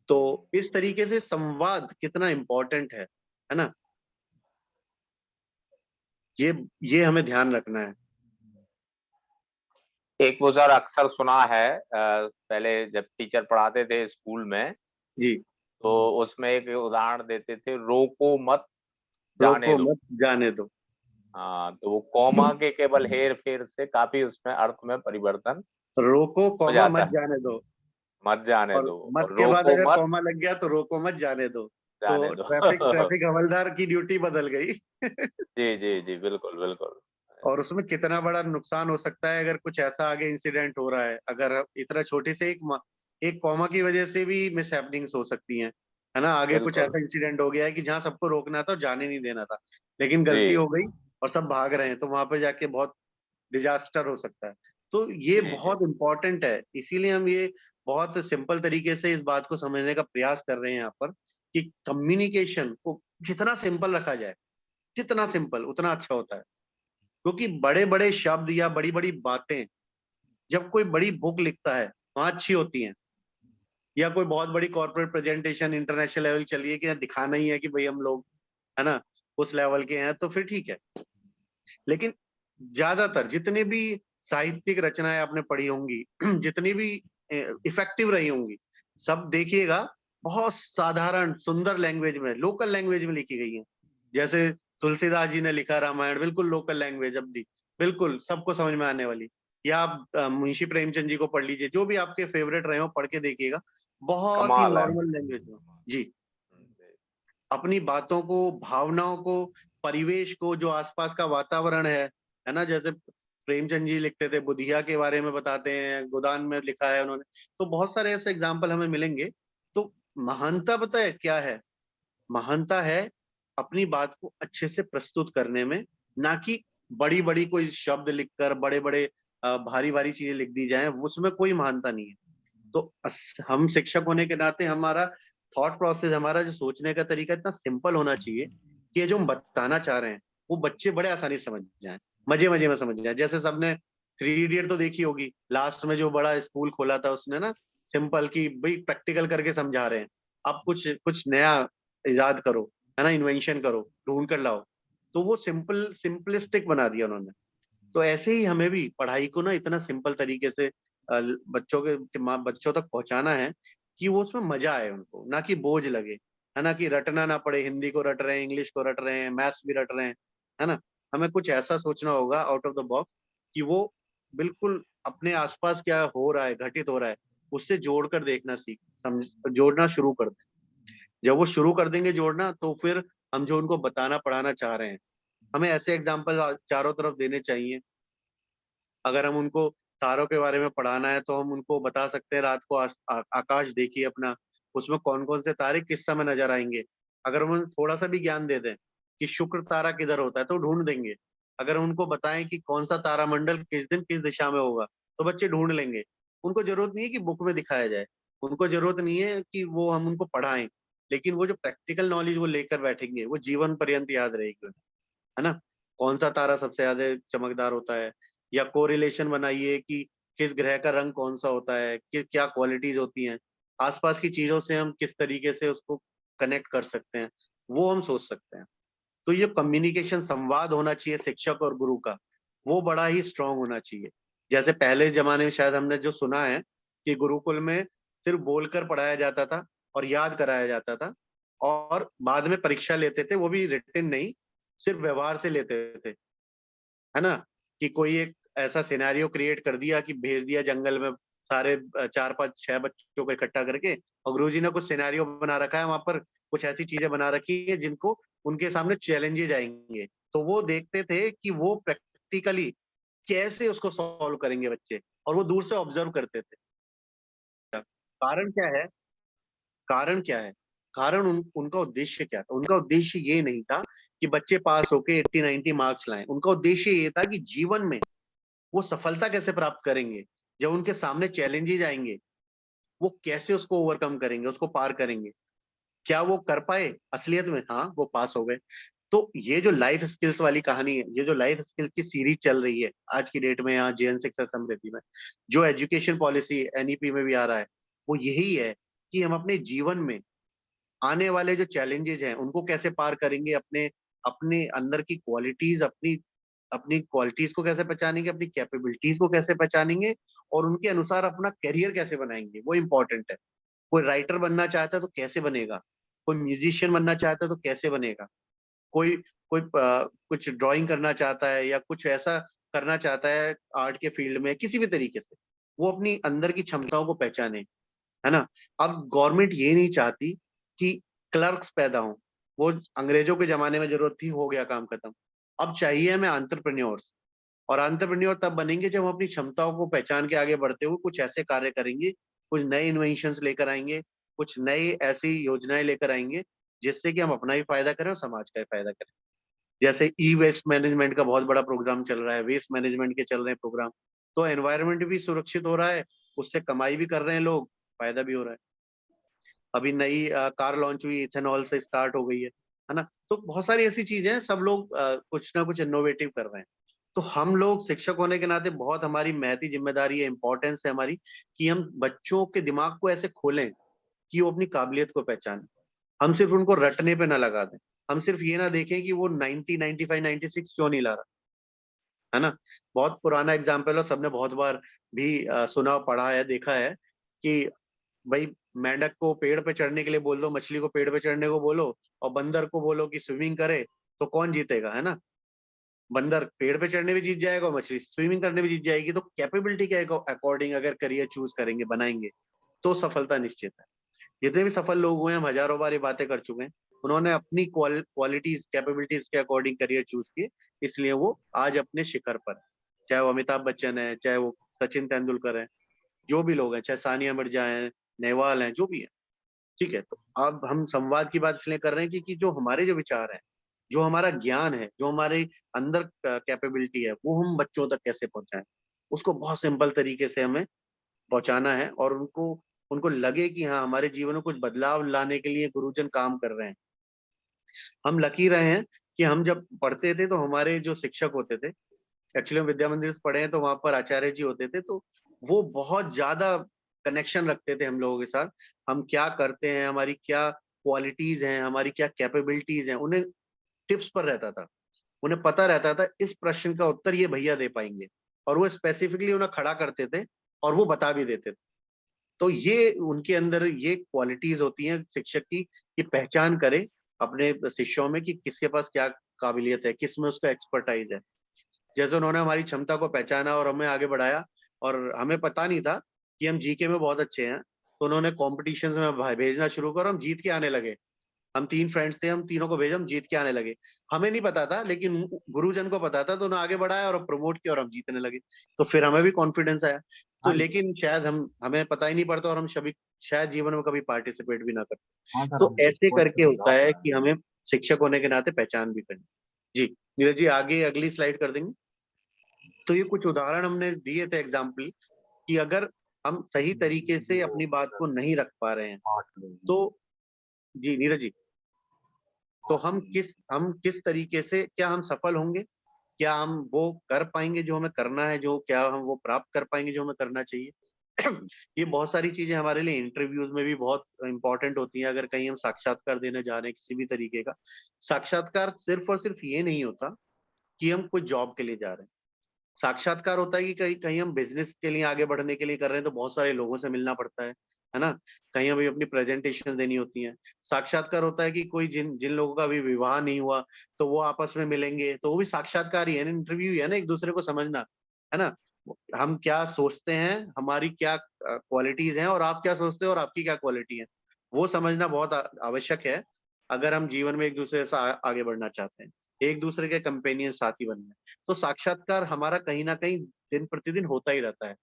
तो इस तरीके से संवाद कितना इम्पोर्टेंट है ना? ये ये हमें ध्यान रखना है। एक वो सर अक्सर सुना है, पहले जब टीचर पढ़ाते थे स्कूल में, जी। तो उसमें एक उदाहरण देते थे, रोको मत जाने रोको दो। मत जाने दो। हाँ, तो वो कॉमा के केवल हेर फेर से काफी उसमें अर्थ में परिवर्तन रोको हो कॉमा जाता मत है। जाने दो। मत जाने और दो, मत और के बाद रोको अगर मत कॉमा लग गया तो रोको मत जाने दो। तो जाने दो। ट्रैफिक ट्रैफिक हवलदार की ड्यूटी बदल गई। जी जी जी, बिल्कुल बिल्कुल। और उसमें कितना बड़ा नुकसान हो सकता है अगर कुछ ऐसा आगे इंसिडेंट हो रहा है, अगर इतना छोटे से एक कॉमा की वजह से भी मिस हैपनिंग्स हो सकती हैं, है ना? आगे कुछ बिल्कुल। ऐसा इंसिडेंट हो गया है कि जहां सबको रोकना था और जाने नहीं देना था, लेकिन गलती जी हो गई और सब भाग रहे हैं, तो वहां पर जाके बहुत डिजास्टर हो सकता है। तो ये जी जी। बहुत इंपॉर्टेंट है, इसीलिए हम ये बहुत सिंपल तरीके से इस बात को समझने का प्रयास कर रहे हैं यहाँ पर कि कम्युनिकेशन को जितना सिंपल रखा जाए, जितना सिंपल उतना अच्छा होता है। क्योंकि बड़े बड़े शब्द या बड़ी बड़ी बातें जब कोई बड़ी बुक लिखता है वहां अच्छी होती हैं, या कोई बहुत बड़ी कॉर्पोरेट प्रेजेंटेशन इंटरनेशनल लेवल चलिए कि दिखाना ही है कि भाई हम लोग, है ना, उस लेवल के हैं, तो फिर ठीक है। लेकिन ज्यादातर जितने भी साहित्यिक रचनाएं आपने पढ़ी होंगी, जितनी भी इफेक्टिव रही होंगी, सब देखिएगा बहुत साधारण सुंदर लैंग्वेज में, लोकल लैंग्वेज में लिखी गई है। जैसे तुलसीदास जी ने लिखा रामायण, बिल्कुल लोकल लैंग्वेज, अब भी बिल्कुल सबको समझ में आने वाली। या आप मुंशी प्रेमचंद जी को पढ़ लीजिए, जो भी आपके फेवरेट रहे हो पढ़ के देखिएगा, बहुत ही कमाल है। नॉर्मल लैंग्वेज में। जी। अपनी बातों को, भावनाओं को, परिवेश को, जो आसपास का वातावरण है ना? जैसे प्रेमचंद जी लिखते थे, बुधिया के बारे में बताते हैं, गोदान में लिखा है उन्होंने। तो बहुत सारे ऐसे एग्जाम्पल हमें मिलेंगे। तो महानता पता है क्या है? महानता है अपनी बात को अच्छे से प्रस्तुत करने में, ना कि बड़ी बड़ी कोई शब्द लिखकर बड़े बड़े भारी भारी चीजें लिख दी जाएं, उसमें कोई महानता नहीं है। तो हम शिक्षक होने के नाते हमारा थॉट प्रोसेस, हमारा जो सोचने का तरीका इतना सिंपल होना चाहिए कि ये जो हम बताना चाह रहे हैं वो बच्चे बड़े आसानी से समझ जाएं, मजे मजे में समझ जाएं। जैसे सबने थ्री इडियट तो देखी होगी, लास्ट में जो बड़ा स्कूल खोला था उसने ना, सिंपल की भाई प्रैक्टिकल करके समझा रहे हैं, आप कुछ कुछ नया इजाद करो, है ना, इन्वेंशन करो, ढूंढ कर लाओ। तो वो सिंपलिस्टिक बना दिया उन्होंने। तो ऐसे ही हमें भी पढ़ाई को ना इतना सिंपल तरीके से बच्चों तक पहुंचाना है कि वो उसमें मजा आए उनको, ना कि बोझ लगे, है ना, कि रटना ना पड़े, हिंदी को रट रहे हैं, इंग्लिश को रट रहे हैं, मैथ्स भी रट रहे हैं, है ना? हमें कुछ ऐसा सोचना होगा आउट ऑफ द बॉक्स कि वो बिल्कुल अपने आसपास क्या हो रहा है, घटित हो रहा है, उससे जोड़कर देखना सीख समझ जोड़ना शुरू कर दें। जब वो शुरू कर देंगे जोड़ना, तो फिर हम जो उनको बताना पढ़ाना चाह रहे हैं, हमें ऐसे एग्जाम्पल चारों तरफ देने चाहिए। अगर हम उनको तारों के बारे में पढ़ाना है तो हम उनको बता सकते हैं, रात को आकाश देखिए अपना, उसमें कौन कौन से तारे किस समय नजर आएंगे। अगर हम उन्हें थोड़ा सा भी ज्ञान दे दें कि शुक्र तारा किधर होता है तो ढूंढ देंगे। अगर हम उनको बताएं कि कौन सा तारामंडल किस दिन किस दिशा में होगा, तो बच्चे ढूंढ लेंगे। उनको जरूरत नहीं है कि बुक में दिखाया जाए, उनको जरूरत नहीं है कि वो हम उनको पढ़ाएं, लेकिन वो जो प्रैक्टिकल नॉलेज वो लेकर बैठेंगे वो जीवन पर्यंत याद रहेगी उन्हें, है ना? कौन सा तारा सबसे ज्यादा चमकदार होता है, या कोरिलेशन बनाइए कि किस ग्रह का रंग कौन सा होता है, कि क्या क्वालिटीज होती हैं, आसपास की चीजों से हम किस तरीके से उसको कनेक्ट कर सकते हैं, वो हम सोच सकते हैं। तो ये कम्युनिकेशन, संवाद होना चाहिए शिक्षक और गुरु का, वो बड़ा ही स्ट्रांग होना चाहिए। जैसे पहले जमाने में शायद हमने जो सुना है कि गुरुकुल में सिर्फ बोलकर पढ़ाया जाता था, और याद कराया जाता था, और बाद में परीक्षा लेते थे, वो भी रिटन नहीं, सिर्फ व्यवहार से लेते थे, है ना। कि कोई एक ऐसा सिनेरियो क्रिएट कर दिया कि भेज दिया जंगल में सारे 4 5 6 बच्चों को इकट्ठा करके, और गुरुजी ने कुछ सिनेरियो बना रखा है वहां पर, कुछ ऐसी चीजें बना रखी है जिनको उनके सामने चैलेंजेस आएंगे, तो वो देखते थे कि वो प्रैक्टिकली कैसे उसको सॉल्व करेंगे बच्चे, और वो दूर से ऑब्जर्व करते थे। कारण क्या है, कारण क्या है, कारण उनका उद्देश्य क्या था? उनका उद्देश्य ये नहीं था कि बच्चे पास होके 80 90 मार्क्स लाएं, उनका उद्देश्य ये था कि जीवन में वो सफलता कैसे प्राप्त करेंगे, जब उनके सामने चैलेंजेस आएंगे वो कैसे उसको ओवरकम करेंगे, उसको पार करेंगे। क्या वो कर पाए असलियत में? हाँ, वो पास हो गए। तो ये जो लाइफ स्किल्स वाली कहानी है, ये जो लाइफ स्किल्स की सीरीज चल रही है आज की डेट में यहाँ JN शिक्षा समृद्धि में, जो एजुकेशन पॉलिसी NEP में भी आ रहा है, वो यही है कि हम अपने जीवन में आने वाले जो चैलेंजेस हैं उनको कैसे पार करेंगे, अपने अपने अंदर की क्वालिटीज, अपनी अपनी क्वालिटीज को कैसे पहचानेंगे, अपनी कैपेबिलिटीज को कैसे पहचानेंगे, और उनके अनुसार अपना करियर कैसे बनाएंगे, वो इम्पोर्टेंट है। कोई राइटर बनना चाहता है तो कैसे बनेगा, कोई म्यूजिशियन बनना चाहता है तो कैसे बनेगा, कोई कोई कुछ ड्राइंग करना चाहता है या कुछ ऐसा करना चाहता है आर्ट के फील्ड में किसी भी तरीके से, वो अपनी अंदर की क्षमताओं को पहचाने, है ना। अब गवर्नमेंट ये नहीं चाहती कि क्लर्क्स पैदा हों, वो अंग्रेजों के जमाने में जरूरत थी, हो गया काम खत्म। अब चाहिए हमें एंटरप्रेन्योर्स, और एंटरप्रेन्योर तब बनेंगे जब हम अपनी क्षमताओं को पहचान के आगे बढ़ते हुए कुछ ऐसे कार्य करेंगे, कुछ नए इन्वेंशंस लेकर आएंगे, कुछ नई ऐसी योजनाएं लेकर आएंगे जिससे कि हम अपना भी फायदा करें और समाज का भी फायदा करें। जैसे ई वेस्ट मैनेजमेंट का बहुत बड़ा प्रोग्राम चल रहा है, वेस्ट मैनेजमेंट के चल रहे हैं प्रोग्राम, तो एनवायरनमेंट भी सुरक्षित हो रहा है, उससे कमाई भी कर रहे हैं लोग, फायदा भी हो रहा है। अभी नई कार लॉन्च हुई इथेनॉल से स्टार्ट हो गई है ना। तो बहुत सारी ऐसी चीजें हैं, सब लोग कुछ ना कुछ इनोवेटिव कर रहे हैं। तो हम लोग शिक्षक होने के नाते बहुत हमारी महती जिम्मेदारी है, इंपॉर्टेंस है हमारी, कि हम बच्चों के दिमाग को ऐसे खोलें कि वो अपनी काबिलियत को पहचाने। हम सिर्फ उनको रटने पे ना लगा दें, हम सिर्फ ये ना देखें कि वो 90 95 96 क्यों नहीं ला रहा, है ना। बहुत पुराना एग्जाम्पल है, सबने बहुत बार भी सुना पढ़ा है देखा है कि भाई मेंढक को पेड़ पे चढ़ने के लिए बोल दो, मछली को पेड़ पे चढ़ने को बोलो, और बंदर को बोलो कि स्विमिंग करे, तो कौन जीतेगा, है ना। बंदर पेड़ पे चढ़ने भी जीत जाएगा और मछली स्विमिंग करने भी जीत जाएगी। तो कैपेबिलिटी के अकॉर्डिंग अगर करियर चूज करेंगे, बनाएंगे, तो सफलता निश्चित है। जितने भी सफल लोग हुए हैं, हम हजारों बार ये बातें कर चुके हैं, उन्होंने अपनी क्वालिटीज कैपेबिलिटीज के अकॉर्डिंग करियर चूज किए, इसलिए वो आज अपने शिखर पर है। चाहे वो अमिताभ बच्चन है, चाहे वो सचिन तेंदुलकर है, जो भी लोग हैं, चाहे सानिया मिर्जा है, नेहवाल हैं, जो भी है, ठीक है। तो अब हम संवाद की बात इसलिए कर रहे हैं कि जो हमारे जो विचार हैं, जो हमारा ज्ञान है, जो हमारे अंदर कैपेबिलिटी है, वो हम बच्चों तक कैसे पहुंचाएं, उसको बहुत सिंपल तरीके से हमें पहुंचाना है, और उनको उनको लगे कि हाँ, हमारे जीवन में कुछ बदलाव लाने के लिए गुरुजन काम कर रहे हैं। हम लकी रहे हैं कि हम जब पढ़ते थे तो हमारे जो शिक्षक होते थे, एक्चुअली हम विद्या मंदिर से पढ़े हैं, तो वहां पर आचार्य जी होते थे, तो वो बहुत ज्यादा कनेक्शन रखते थे हम लोगों के साथ। हम क्या करते हैं, हमारी क्या क्वालिटीज हैं, हमारी क्या कैपेबिलिटीज हैं, उन्हें टिप्स पर रहता था। उन्हें पता रहता था इस प्रश्न का उत्तर ये भैया दे पाएंगे, और वो स्पेसिफिकली उन्हें खड़ा करते थे और वो बता भी देते थे। तो ये उनके अंदर ये क्वालिटीज होती हैं शिक्षक की, कि पहचान करे अपने शिष्यों में कि किसके पास क्या काबिलियत है, किस में उसका एक्सपर्टाइज है। जैसे उन्होंने हमारी क्षमता को पहचाना और हमें आगे बढ़ाया, और हमें पता नहीं था कि हम जीके में बहुत अच्छे हैं, तो उन्होंने कॉम्पिटिशन में भेजना शुरू करा, हम जीत के आने लगे। हम 3 फ्रेंड्स थे, हम तीनों को भेजा, हम जीत के आने लगे। हमें नहीं पता था, लेकिन गुरुजन को पता था, तो उन्होंने आगे बढ़ाया और प्रमोट किया और हम जीतने लगे। तो फिर हमें भी कॉन्फिडेंस आया। तो हाँ जी। लेकिन शायद हमें पता ही नहीं पड़ता, और हम सभी शायद जीवन में कभी पार्टिसिपेट भी ना करते। हाँ सर, तो हम ऐसे बहुत करके अच्छी होता बात है कर कि रहे हैं। हमें शिक्षक होने के नाते पहचान भी करनी। जी नीरज जी, आगे अगली स्लाइड कर देंगे। तो ये कुछ उदाहरण हमने दिए थे एग्जाम्पल, कि अगर हम सही तरीके से अपनी बात को नहीं रख पा रहे हैं, 8 लोग हैं। तो जी नीरज जी, तो हम किस तरीके से, क्या हम सफल होंगे, क्या हम वो कर पाएंगे जो हमें करना है, जो क्या हम वो प्राप्त कर पाएंगे जो हमें करना चाहिए। ये बहुत सारी चीजें हमारे लिए इंटरव्यूज में भी बहुत इंपॉर्टेंट होती हैं। अगर कहीं हम साक्षात्कार देने जा रहे हैं किसी भी तरीके का, साक्षात्कार सिर्फ और सिर्फ ये नहीं होता कि हम कोई जॉब के लिए जा रहे हैं। साक्षात्कार होता है कि कहीं कहीं हम बिजनेस के लिए आगे बढ़ने के लिए कर रहे हैं, तो बहुत सारे लोगों से मिलना पड़ता है, है ना, कहीं हमें अपनी प्रेजेंटेशन देनी होती है। साक्षात्कार होता है कि कोई जिन जिन लोगों का अभी विवाह नहीं हुआ तो वो आपस में मिलेंगे, तो वो भी साक्षात्कार ही है, इंटरव्यू ही है ना, एक दूसरे को समझना, है ना। हम क्या सोचते हैं, हमारी क्या क्वालिटीज हैं, और आप क्या सोचते हो और आपकी क्या क्वालिटी है, वो समझना बहुत आवश्यक है अगर हम जीवन में एक दूसरे से आगे बढ़ना चाहते हैं, एक दूसरे के कंपेनियन साथी बनना है। तो साक्षात्कार हमारा कहीं ना कहीं दिन प्रतिदिन होता ही रहता है।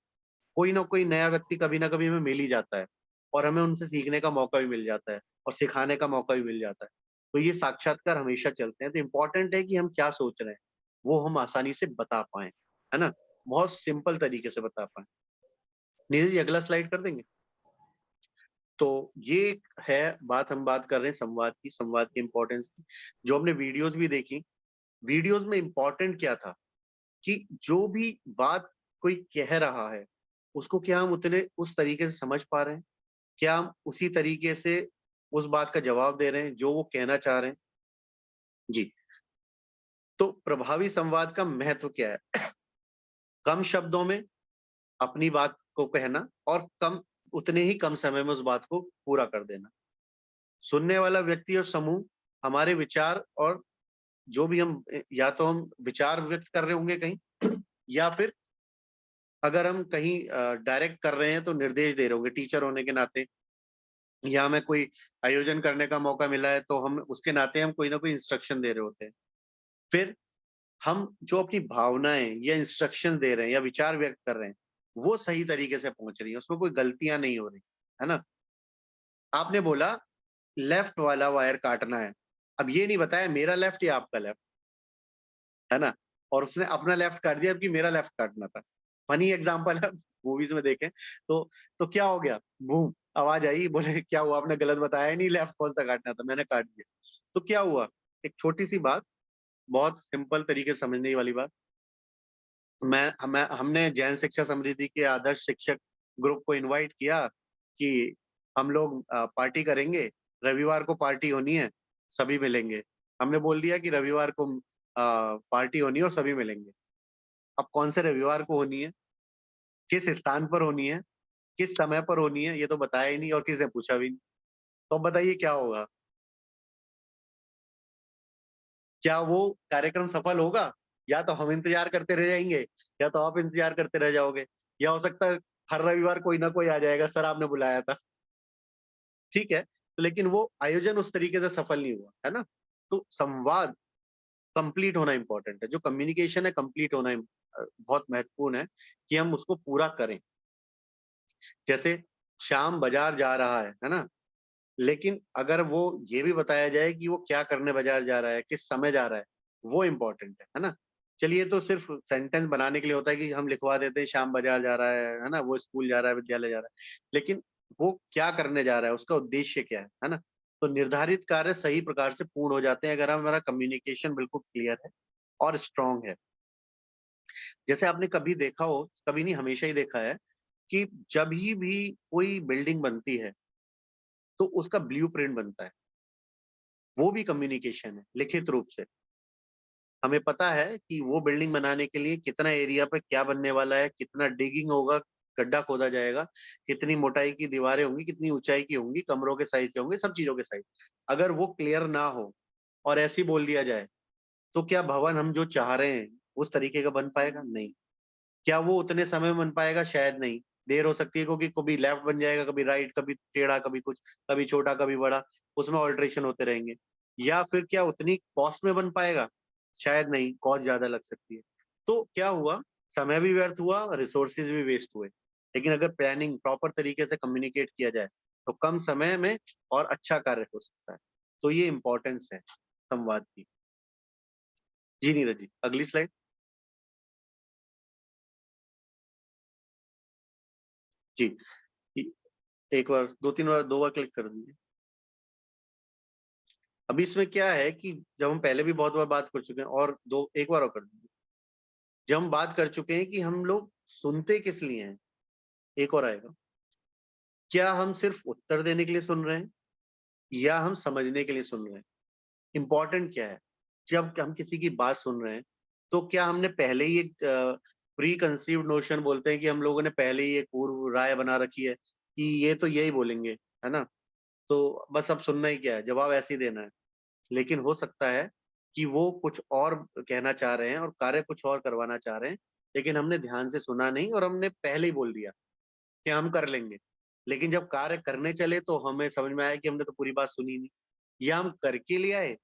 कोई ना कोई नया व्यक्ति कभी ना कभी हमें मिल ही जाता है, और हमें उनसे सीखने का मौका भी मिल जाता है और सिखाने का मौका भी मिल जाता है। तो ये साक्षात्कार हमेशा चलते हैं। तो इम्पोर्टेंट है कि हम क्या सोच रहे हैं वो हम आसानी से बता पाए, है ना, बहुत सिंपल तरीके से बता पाए। नीरज जी अगला स्लाइड कर देंगे। तो ये है बात, हम बात कर रहे हैं संवाद की, संवाद की इम्पोर्टेंस की। जो हमने वीडियोस भी देखी, वीडियोस में इम्पोर्टेंट क्या था कि जो भी बात कोई कह रहा है उसको क्या हम उतने उस तरीके से समझ पा रहे हैं, क्या हम उसी तरीके से उस बात का जवाब दे रहे हैं जो वो कहना चाह रहे हैं। जी, तो प्रभावी संवाद का महत्व क्या है? कम शब्दों में अपनी बात को कहना और कम उतने ही कम समय में उस बात को पूरा कर देना। सुनने वाला व्यक्ति और समूह हमारे विचार, और जो भी हम या तो हम विचार व्यक्त कर रहे होंगे कहीं या फिर अगर हम कहीं डायरेक्ट कर रहे हैं तो निर्देश दे रहे होंगे टीचर होने के नाते, या हमें कोई आयोजन करने का मौका मिला है तो हम उसके नाते हम कोई ना कोई इंस्ट्रक्शन दे रहे होते हैं। फिर हम जो अपनी भावनाएं या इंस्ट्रक्शन दे रहे हैं या विचार व्यक्त कर रहे हैं वो सही तरीके से पहुंच रही है, उसमें कोई गलतियां नहीं हो रही, है ना। आपने बोला लेफ्ट वाला वायर काटना है, अब ये नहीं बताया मेरा लेफ्ट या आपका लेफ्ट, है ना, और उसने अपना लेफ्ट काट दिया, जबकि मेरा लेफ्ट काटना था। फनी एग्जांपल है, मूवीज में देखें तो क्या हो गया, बूम आवाज आई, बोले क्या हुआ, आपने गलत बताया नहीं, लेफ्ट कौन सा काटना था, मैंने काट दिया। तो क्या हुआ, एक छोटी सी बात, बहुत सिंपल तरीके से समझने वाली बात। हमने जैन शिक्षा समृद्धि के आदर्श शिक्षक ग्रुप को इनवाइट किया कि हम लोग पार्टी करेंगे, रविवार को पार्टी होनी है, सभी मिलेंगे। हमने बोल दिया कि रविवार को पार्टी होनी है और सभी मिलेंगे। अब कौन से रविवार को होनी है, किस स्थान पर होनी है, किस समय पर होनी है, ये तो बताया ही नहीं और किसी ने पूछा भी नहीं। तो अब बताइए क्या होगा, क्या वो कार्यक्रम सफल होगा? या तो हम इंतजार करते रह जाएंगे, या तो आप इंतजार करते रह जाओगे, या हो सकता है हर रविवार कोई ना कोई आ जाएगा, सर आपने बुलाया था, ठीक है, तो लेकिन वो आयोजन उस तरीके से सफल नहीं हुआ, है ना। तो संवाद कंप्लीट होना इंपॉर्टेंट है, जो कम्युनिकेशन है कंप्लीट होना बहुत महत्वपूर्ण है कि हम उसको पूरा करें। जैसे शाम बाजार जा रहा है ना, लेकिन अगर वो ये भी बताया जाए कि वो क्या करने बाजार जा रहा है, किस समय जा रहा है, वो इम्पोर्टेंट है ना। चलिए, तो सिर्फ सेंटेंस बनाने के लिए होता है कि हम लिखवा देते हैं शाम बाजार जा रहा है ना, वो स्कूल जा रहा है, विद्यालय जा रहा है, लेकिन वो क्या करने जा रहा है, उसका उद्देश्य क्या है ना। तो निर्धारित कार्य सही प्रकार से पूर्ण हो जाते हैं अगर हमारा कम्युनिकेशन बिल्कुल क्लियर है और स्ट्रांग है। जैसे आपने कभी देखा हो, कभी नहीं हमेशा ही देखा है कि जब भी कोई बिल्डिंग बनती है तो उसका ब्लूप्रिंट बनता है, वो भी कम्युनिकेशन है लिखित रूप से। हमें पता है कि वो बिल्डिंग बनाने के लिए कितना एरिया पे क्या बनने वाला है, कितना डिगिंग होगा, गड्ढा खोदा जाएगा, कितनी मोटाई की दीवारें होंगी, कितनी ऊंचाई की होंगी, कमरों के साइज के होंगे, सब चीजों के साइज। अगर वो क्लियर ना हो और ऐसे ही बोल दिया जाए तो क्या भवन हम जो चाह रहे हैं उस तरीके का बन पाएगा? नहीं। क्या वो उतने समय में बन पाएगा? शायद नहीं, देर हो सकती है, क्योंकि कभी लेफ्ट बन जाएगा, कभी राइट, कभी टेढ़ा, कभी कुछ, कभी छोटा, कभी बड़ा, उसमें ऑल्ट्रेशन होते रहेंगे। या फिर क्या उतनी कॉस्ट में बन पाएगा? शायद नहीं, कॉस्ट ज्यादा लग सकती है। तो क्या हुआ, समय भी व्यर्थ हुआ, रिसोर्सेज भी वेस्ट हुए। लेकिन अगर प्लानिंग प्रॉपर तरीके से कम्युनिकेट किया जाए तो कम समय में और अच्छा कार्य हो सकता है। तो ये इंपॉर्टेंस है संवाद की। जी नीरज जी, अगली स्लाइड। जी, एक बार, दो तीन बार, दो बार क्लिक कर दीजिए। अभी इसमें क्या है कि जब हम पहले भी बहुत बार बात कर चुके हैं, और दो एक बार और कर दीजिए। जब हम बात कर चुके हैं कि हम लोग सुनते किस लिए हैं, एक और आएगा, क्या हम सिर्फ उत्तर देने के लिए सुन रहे हैं या हम समझने के लिए सुन रहे हैं? इंपॉर्टेंट क्या है, जब हम किसी की बात सुन रहे हैं तो क्या हमने पहले ही एक प्री कंसीव्ड नोशन बोलते हैं कि हम लोगों ने पहले ही एक पूर्व राय बना रखी है कि ये तो यही बोलेंगे, है ना? तो बस अब सुनना ही क्या है, जवाब ऐसे ही देना है। लेकिन हो सकता है कि वो कुछ और कहना चाह रहे हैं और कार्य कुछ और करवाना चाह रहे हैं, लेकिन हमने ध्यान से सुना नहीं और हमने पहले ही बोल दिया कि हम कर लेंगे। लेकिन जब कार्य करने चले तो हमें समझ में आया कि हमने तो पूरी बात सुनी नहीं, या हम करके ले आए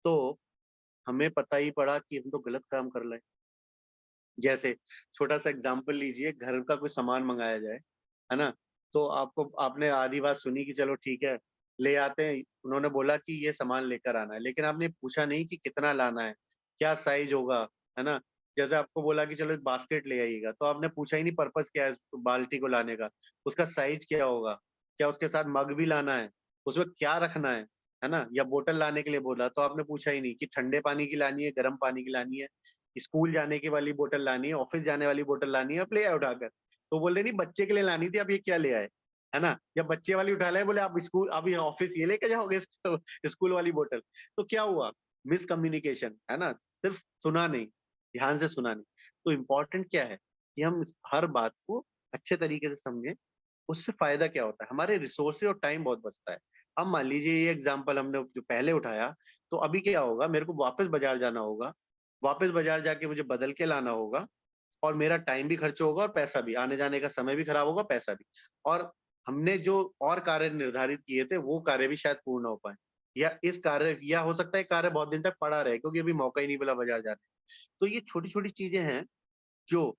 तो हमें पता ही पड़ा कि हम तो गलत काम कर रहे हैं। जैसे छोटा-सा एग्ज़ाम्पल लीजिए, घर का कोई सामान मँगाया जाए, है ना? तो आपने आधी बात सुनी कि चलो ठीक है, ले आते हैं। उन्होंने बोला कि ये सामान लेकर आना है, लेकिन आपने पूछा नहीं कि कितना लाना है, क्या साइज़ होगा, है ना? जैसे आपको बोला कि चलो एक बास्केट ले आइएगा, तो आपने पूछा ही नहीं पर्पज़ क्या है उस बाल्टी को लाने का, उसका साइज़ क्या होगा, क्या उसके साथ मग भी लाना है, उसमें क्या रखना है ना? या बोतल लाने के लिए बोला, तो आपने पूछा ही नहीं कि ठंडे पानी की लानी है, गर्म पानी की लानी है, स्कूल जाने की वाली बोतल लानी है, ऑफिस जाने वाली बोतल लानी है, आप ले आए उठाकर। तो बोल रहे नहीं बच्चे के लिए लानी थी, आप ये क्या ले आए? है ना? जब बच्चे वाली उठा लाए बोले आप स्कूल अब ये ऑफिस ये लेके जाओगे स्कूल वाली बोतल। तो क्या हुआ? मिसकम्युनिकेशन, है ना? सिर्फ सुना नहीं, ध्यान से सुना नहीं। तो इम्पोर्टेंट क्या है कि हम हर बात को अच्छे तरीके से समझें, उससे फ़ायदा क्या होता है? हमारे रिसोर्सेज़ और टाइम बहुत बचता है। अब मान लीजिए ये एग्ज़ाम्पल हमने जो पहले उठाया, तो अभी क्या होगा मेरे को वापस बाज़ार जाना होगा, वापस बाज़ार जाके मुझे बदल के लाना होगा और मेरा टाइम भी खर्च होगा और पैसा भी, आने-जाने का समय भी खराब होगा, पैसा भी। और हमने जो और कार्य निर्धारित किए थे, वो कार्य भी शायद पूर्ण ना हो पाएँ। या हो सकता है कार्य बहुत दिन तक पड़ा रहे क्योंकि अभी मौका ही नहीं मिला बाज़ार जाने का। तो ये छोटी-छोटी चीज़ें हैं, जो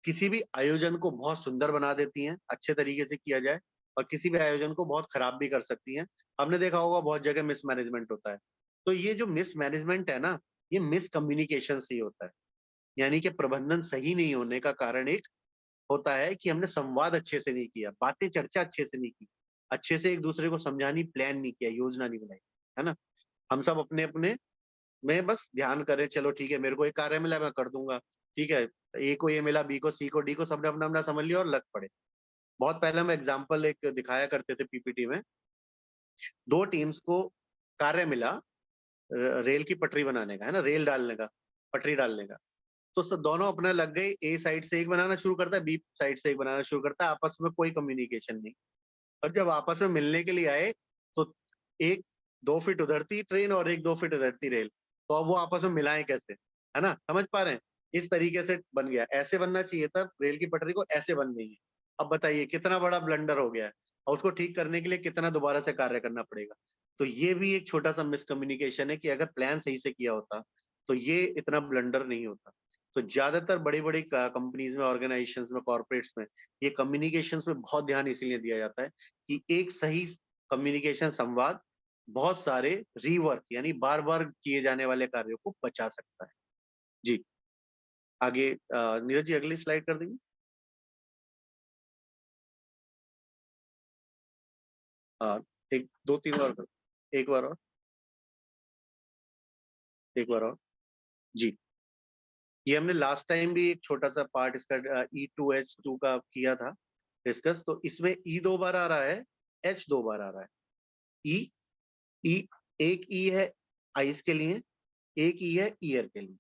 किसी भी आयोजन को बहुत सुंदर बना देती हैं, अच्छे तरीके से किया जाए और किसी भी आयोजन को बहुत खराब भी कर सकती हैं। हमने देखा होगा बहुत जगह मिसमैनेजमेंट होता है। तो ये जो मिसमैनेजमेंट है ना, ये मिसकम्युनिकेशन से ही होता है। यानी कि प्रबंधन सही नहीं होने का कारण एक होता है कि हमने संवाद अच्छे से नहीं किया, बातें चर्चा अच्छे से नहीं की, अच्छे से एक-दूसरे को समझानी, प्लान नहीं किया, योजना नहीं बनाई, है ना? हम सब अपने-अपने में बस ध्यान करें, चलो ठीक है, मेरे को एक कार्य मिला मैं कर दूँगा, ठीक है। ए को ये मिला, बी को, सी को, डी को सबने अपना-अपना समझ लिया और लग पड़े। बहुत पहले हम एग्ज़ाम्पल एक दिखाया करते थे पीपीटी में, 2 टीम्स को कार्य मिला रेल की पटरी बनाने का, है ना? रेल डालने का, पटरी डालने का। तो दोनों अपना लग गए, ए साइड से एक बनाना शुरू करता है, बी साइड से एक बनाना शुरू करता है, आपस में कोई कम्युनिकेशन नहीं। और जब आपस में मिलने के लिए आए, तो एक 2 फीट उधर थी ट्रेन और एक 2 फीट उधर थी रेल। तो अब वो आपस में मिलाएँ कैसे? है ना? समझ पा रहे हैं? इस तरीके से बन गया। ऐसे बनना चाहिए था, रेल की पटरी को ऐसे बन गई है। अब बताइए कितना बड़ा ब्लंडर हो गया है और उसको ठीक करने के लिए कितना दोबारा से कार्य करना पड़ेगा। तो ये भी एक छोटा-सा मिसकम्युनिकेशन है कि अगर प्लान सही से किया होता, तो ये इतना ब्लंडर नहीं होता। तो ज़्यादातर बड़ी-बड़ी क कंपनीज़ में, ऑर्गनाइज़ेशंस में, कॉर्पोरेट्स में, ये कम्युनिकेशंस में बहुत ध्यान इसीलिए दिया जाता है कि एक सही कम्युनिकेशन संवाद बहुत सारे रीवर्क यानी बार-बार किए जाने वाले कार्यों को बचा सकता है। जी, आगे नीरज जी अगली स्लाइड कर देंगे? हाँ, एक 2-3 बार कर एक बार और, एक बार और। जी, ये हमने लास्ट टाइम भी एक छोटा-सा पार्ट इसका E2H2 का किया था डिस्कस, तो इसमें E 2 बार आ रहा है, H 2 बार आ रहा है। ई ई एक ई है आइज़ के लिए, एक ई है ईयर के लिए।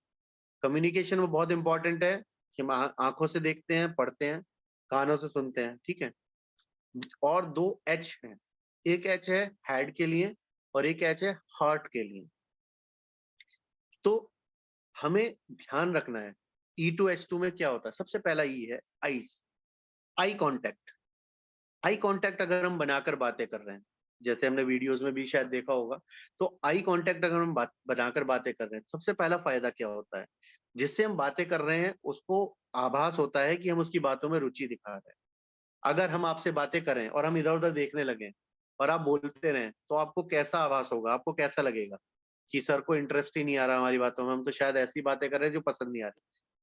कम्युनिकेशन में बहुत इंपॉर्टेंट है कि हम आँखों से देखते हैं, पढ़ते हैं, कानों से सुनते हैं, ठीक है? और 2 एच हैं। एक एच है हेड के लिए और एक एच है हार्ट के लिए। तो हमें ध्यान रखना है, E2H2 में क्या होता है? सबसे पहला ई है eyes, eye contact. Eye contact अगर हम बनाकर बातें कर रहे हैं, जैसे हमने वीडियोज़ में भी शायद देखा होगा, तो आई कॉन्टैक्ट अगर हम बात बनाकर बातें कर रहे हैं, सबसे पहला फ़ायदा क्या होता है? जिससे हम बातें कर रहे हैं, उसको आभास होता है कि हम उसकी बातों में रुचि दिखा रहे हैं। अगर हम आपसे बातें करें और हम इधर-उधर देखने लगें और आप बोलते रहें, तो आपको कैसा आभास होगा? आपको कैसा लगेगा? कि सर को इंटरेस्ट ही नहीं आ रहा हमारी बातों में, हम तो शायद ऐसी बातें कर रहे हैं जो पसंद नहीं आ रही।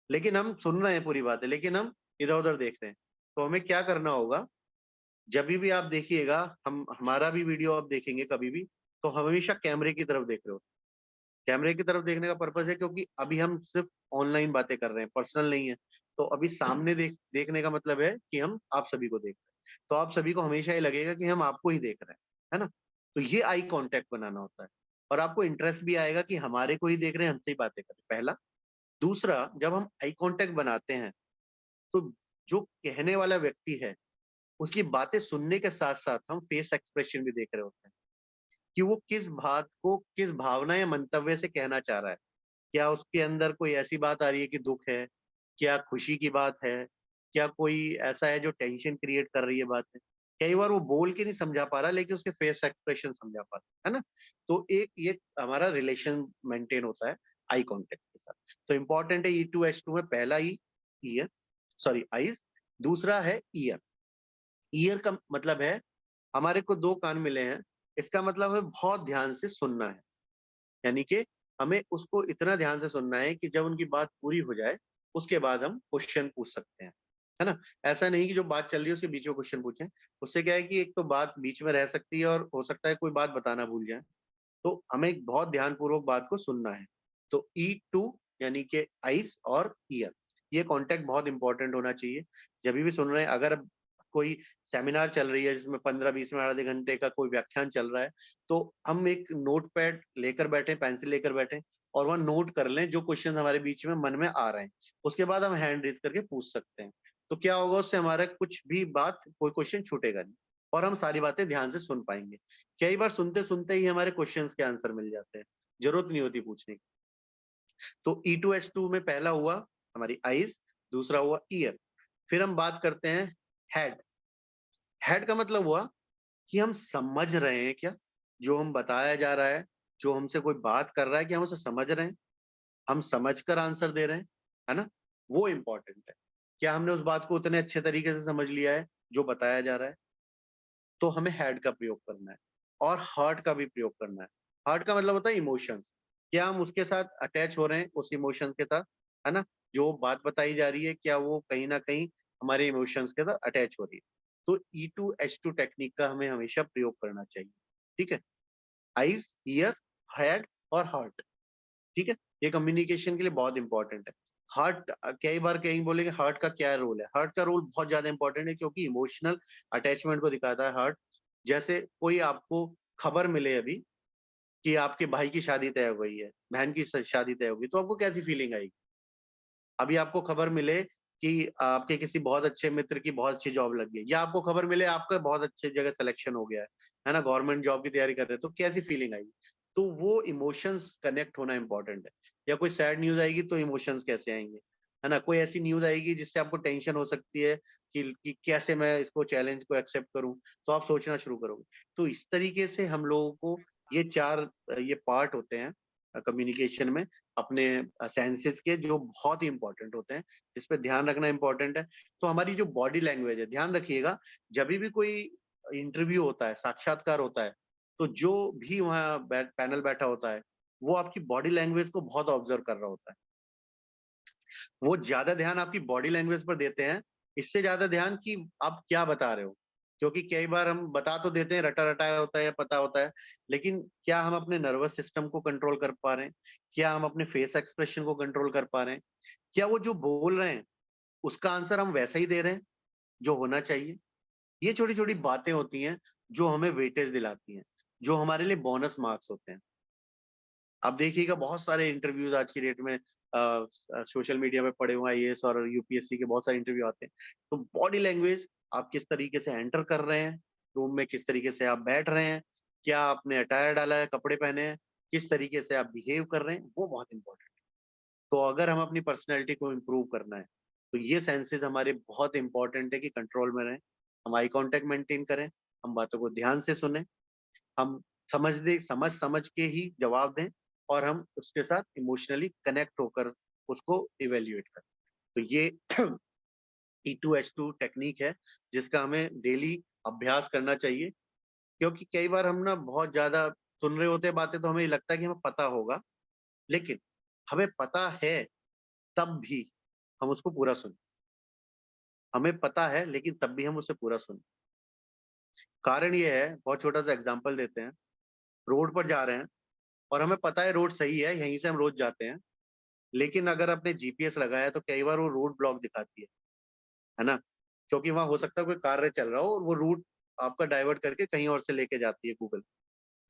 लेकिन हम सुन रहे हैं पूरी बातें, लेकिन हम इधर-उधर देख रहे हैं। तो हमें क्या करना होगा, जभी भी आप देखिएगा, हम हमारा भी वीडियो आप देखेंगे कभी भी, तो हमेशा कैमरे की तरफ देख रहे हो। कैमरे की तरफ देखने का पर्पज़ है क्योंकि अभी हम सिर्फ़ ऑनलाइन बातें कर रहे हैं, पर्सनल नहीं है। तो अभी सामने देखने का मतलब है कि हम आप सभी को देख रहे हैं। तो आप सभी को हमेशा ये लगेगा कि हम आपको ही देख रहे हैं, है ना? तो ये आई कॉन्टैक्ट बनाना होता है और आपको इंटरेस्ट भी आएगा कि हमारे को ही देख रहे हैं, हमसे ही बातें कर रहे हैं, पहला। दूसरा, जब हम आई कॉन्टैक्ट बनाते हैं, तो जो कहने वाला व्यक्ति है, उसकी बातें सुनने के साथ साथ हम फेस एक्सप्रेशन भी देख रहे होते हैं कि वो किस बात को किस भावना या मंतव्य से कहना चाह रहा है। क्या उसके अंदर कोई ऐसी बात आ रही है कि दुख है? क्या खुशी की बात है? क्या कोई ऐसा है जो टेंशन क्रिएट कर रही है बात है? कई बार वो बोल के नहीं समझा पा रहा लेकिन उसके फेस एक्सप्रेशन समझा पा रहा है ना? तो एक ये हमारा रिलेशन मेंटेन होता है आई कांटेक्ट के साथ। तो इम्पोर्टेंट है E2H2 में पहला ई ईयर सॉरी आईज, दूसरा है ईयर। ईयर का मतलब है हमारे को 2 कान मिले हैं, इसका मतलब है बहुत ध्यान से सुनना है। यानी कि हमें उसको इतना ध्यान से सुनना है कि जब उनकी बात पूरी हो जाए, उसके बाद हम क्वेश्चन पूछ सकते हैं, है ना? ऐसा नहीं कि जो बात चल रही है उसके बीच में क्वेश्चन पूछें। उससे क्या है कि एक तो बात बीच में रह सकती है और हो सकता है कोई बात बताना भूल जाए। तो हमें बहुत ध्यानपूर्वक बात को सुनना है। तो E2 यानी कि आइज़ और ईयर, ये कॉन्टैक्ट बहुत इंपॉर्टेंट होना चाहिए। जभी भी सुन रहे हैं, अगर कोई सेमिनार चल रही है जिसमें 15-20 मिनट आधे घंटे का कोई व्याख्यान चल रहा है, तो हम एक नोटपैड लेकर बैठे, पेंसिल लेकर बैठे और वहाँ नोट कर लें जो क्वेश्चन हमारे बीच में मन में आ रहे हैं। उसके बाद हम हैंड रेज़ करके पूछ सकते हैं। तो क्या होगा, उससे हमारा कुछ भी बात कोई क्वेश्चन छूटेगा नहीं और हम सारी बातें ध्यान से सुन पाएँगे। कई बार सुनते-सुनते ही हमारे क्वेश्चंस के आंसर मिल जाते हैं, ज़रूरत नहीं होती पूछने की। तो E2H2 में पहला हुआ हमारी आइज़, दूसरा हुआ ईयर। फिर हम बात करते हैं हेड। हेड का मतलब हुआ कि हम समझ रहे हैं क्या? जो हम बताया जा रहा है, जो हमसे कोई बात कर रहा है, क्या हम उसे समझ रहे हैं? हम समझकर आंसर दे रहे हैं, है ना? वो इम्पोर्टेंट है। क्या हमने उस बात को उतने अच्छे तरीके से समझ लिया है, जो बताया जा रहा है? तो हमें हेड का प्रयोग करना है और हार्ट का भी प्रयोग करना है। हार्ट का मतलब होता है इमोशंस। क्या हम उसके साथ अटैच हो रहे हैं उस इमोशन के साथ, है ना? जो बात बताई जा रही है, क्या वो कहीं न कहीं हमारे इमोशंस के साथ अटैच हो रही है? तो E2H2 टेक्निक का हमें हमेशा प्रयोग करना चाहिए, ठीक है? आइज़, ईयर, हेड और हार्ट, ठीक है? ये कम्युनिकेशन के लिए बहुत इंपॉर्टेंट है। हार्ट कई बार कहीं बोलेंगे हार्ट का क्या रोल है? हार्ट का रोल बहुत ज़्यादा इंपॉर्टेंट है क्योंकि इमोशनल अटैचमेंट को दिखाता है हार्ट। जैसे कोई आपको खबर मिले अभी कि आपके भाई की शादी तय हो गई है, बहन की शादी तय हो गई, तो आपको कैसी फीलिंग आएगी? अभी आपको खबर मिले कि आपके किसी बहुत अच्छे मित्र की बहुत अच्छी जॉब लग गई या आपको खबर मिले आपका बहुत अच्छी जगह सिलेक्शन हो गया है ना? गवर्नमेंट जॉब की तैयारी कर रहे हैं, तो कैसी फीलिंग आएगी? तो वो इमोशंस कनेक्ट होना इम्पोर्टेंट है। या कोई सैड न्यूज़ आएगी तो इमोशंस कैसे आएँगे? है ना? कोई ऐसी न्यूज़ आएगी जिससे आपको टेंशन हो सकती है कि कैसे मैं इसको चैलेंज को एक्सेप्ट करूँ, तो आप सोचना शुरू करोगे। तो इस तरीके से हम लोगों को ये 4 ये पार्ट होते हैं कम्युनिकेशन में अपने सेंसेस के, जो बहुत ही इम्पोर्टेंट होते हैं, इस पे ध्यान रखना इम्पोर्टेंट है। तो हमारी जो बॉडी लैंग्वेज है, ध्यान रखिएगा, जभी भी कोई इंटरव्यू होता है, साक्षात्कार होता है, तो जो भी वहाँ पैनल बैठा होता है, वो आपकी बॉडी लैंग्वेज को बहुत ऑब्जर्व कर रहा होता है। वो ज़्यादा ध्यान आपकी बॉडी लैंग्वेज पर देते हैं, इससे ज़्यादा ध्यान कि आप क्या बता रहे हो। क्योंकि कई बार हम बता तो देते हैं, रटा-रटाया होता है या पता होता है, लेकिन क्या हम अपने नर्वस सिस्टम को कंट्रोल कर पा रहे हैं? क्या हम अपने फेस एक्सप्रेशन को कंट्रोल कर पा रहे हैं? क्या वो जो बोल रहे हैं, उसका आंसर हम वैसा ही दे रहे हैं, जो होना चाहिए? ये छोटी-छोटी बातें होती हैं, जो हमें वेटेज दिलाती हैं, जो हमारे लिए बोनस मार्क्स होते हैं। आप देखिएगा बहुत सारे इंटरव्यूज आज की डेट में सोशल मीडिया पे पड़े हुए हैं, आईएएस और यूपीएससी के बहुत सारे इंटरव्यू आते हैं। तो बॉडी लैंग्वेज आप किस तरीके से एंटर कर रहे हैं, रूम में किस तरीके से आप बैठ रहे हैं, क्या आपने अटायर डाला है, कपड़े पहने हैं, किस तरीके से आप बिहेव कर रहे हैं, वो बहुत इंपॉर्टेंट है। तो अगर हम अपनी पर्सनैलिटी को इम्प्रूव करना है, तो ये सेंसेस हमारे बहुत इंपॉर्टेंट है कि कंट्रोल में रहें। हम आई कॉन्टैक्ट मेंटेन करें, हम बातों को ध्यान से सुनें, हम समझ के ही जवाब दें और हम उसके साथ इमोशनली कनेक्ट होकर उसको इवैल्यूएट करें। तो ये E2H2 टेक्निक है जिसका हमें डेली अभ्यास करना चाहिए, क्योंकि कई बार हम ना बहुत ज़्यादा सुन रहे होते हैं बातें, तो हमें लगता है कि हमें पता होगा, लेकिन हमें पता है तब भी हम उसको पूरा सुनें। हमें पता है लेकिन तब भी हम उसे पूरा सुनें। कारण ये है, बहुत छोटा-सा एग्ज़ाम्पल देते हैं, रोड पर जा रहे हैं और हमें पता है रोड सही है, यहीं से हम रोज़ जाते हैं। लेकिन अगर आपने जीपीएस लगाया है तो कई बार वो रूट ब्लॉक दिखाती है ना? क्योंकि वहाँ हो सकता है कोई कार्य चल रहा हो और वो रूट आपका डाइवर्ट करके कहीं और से लेके जाती है गूगल।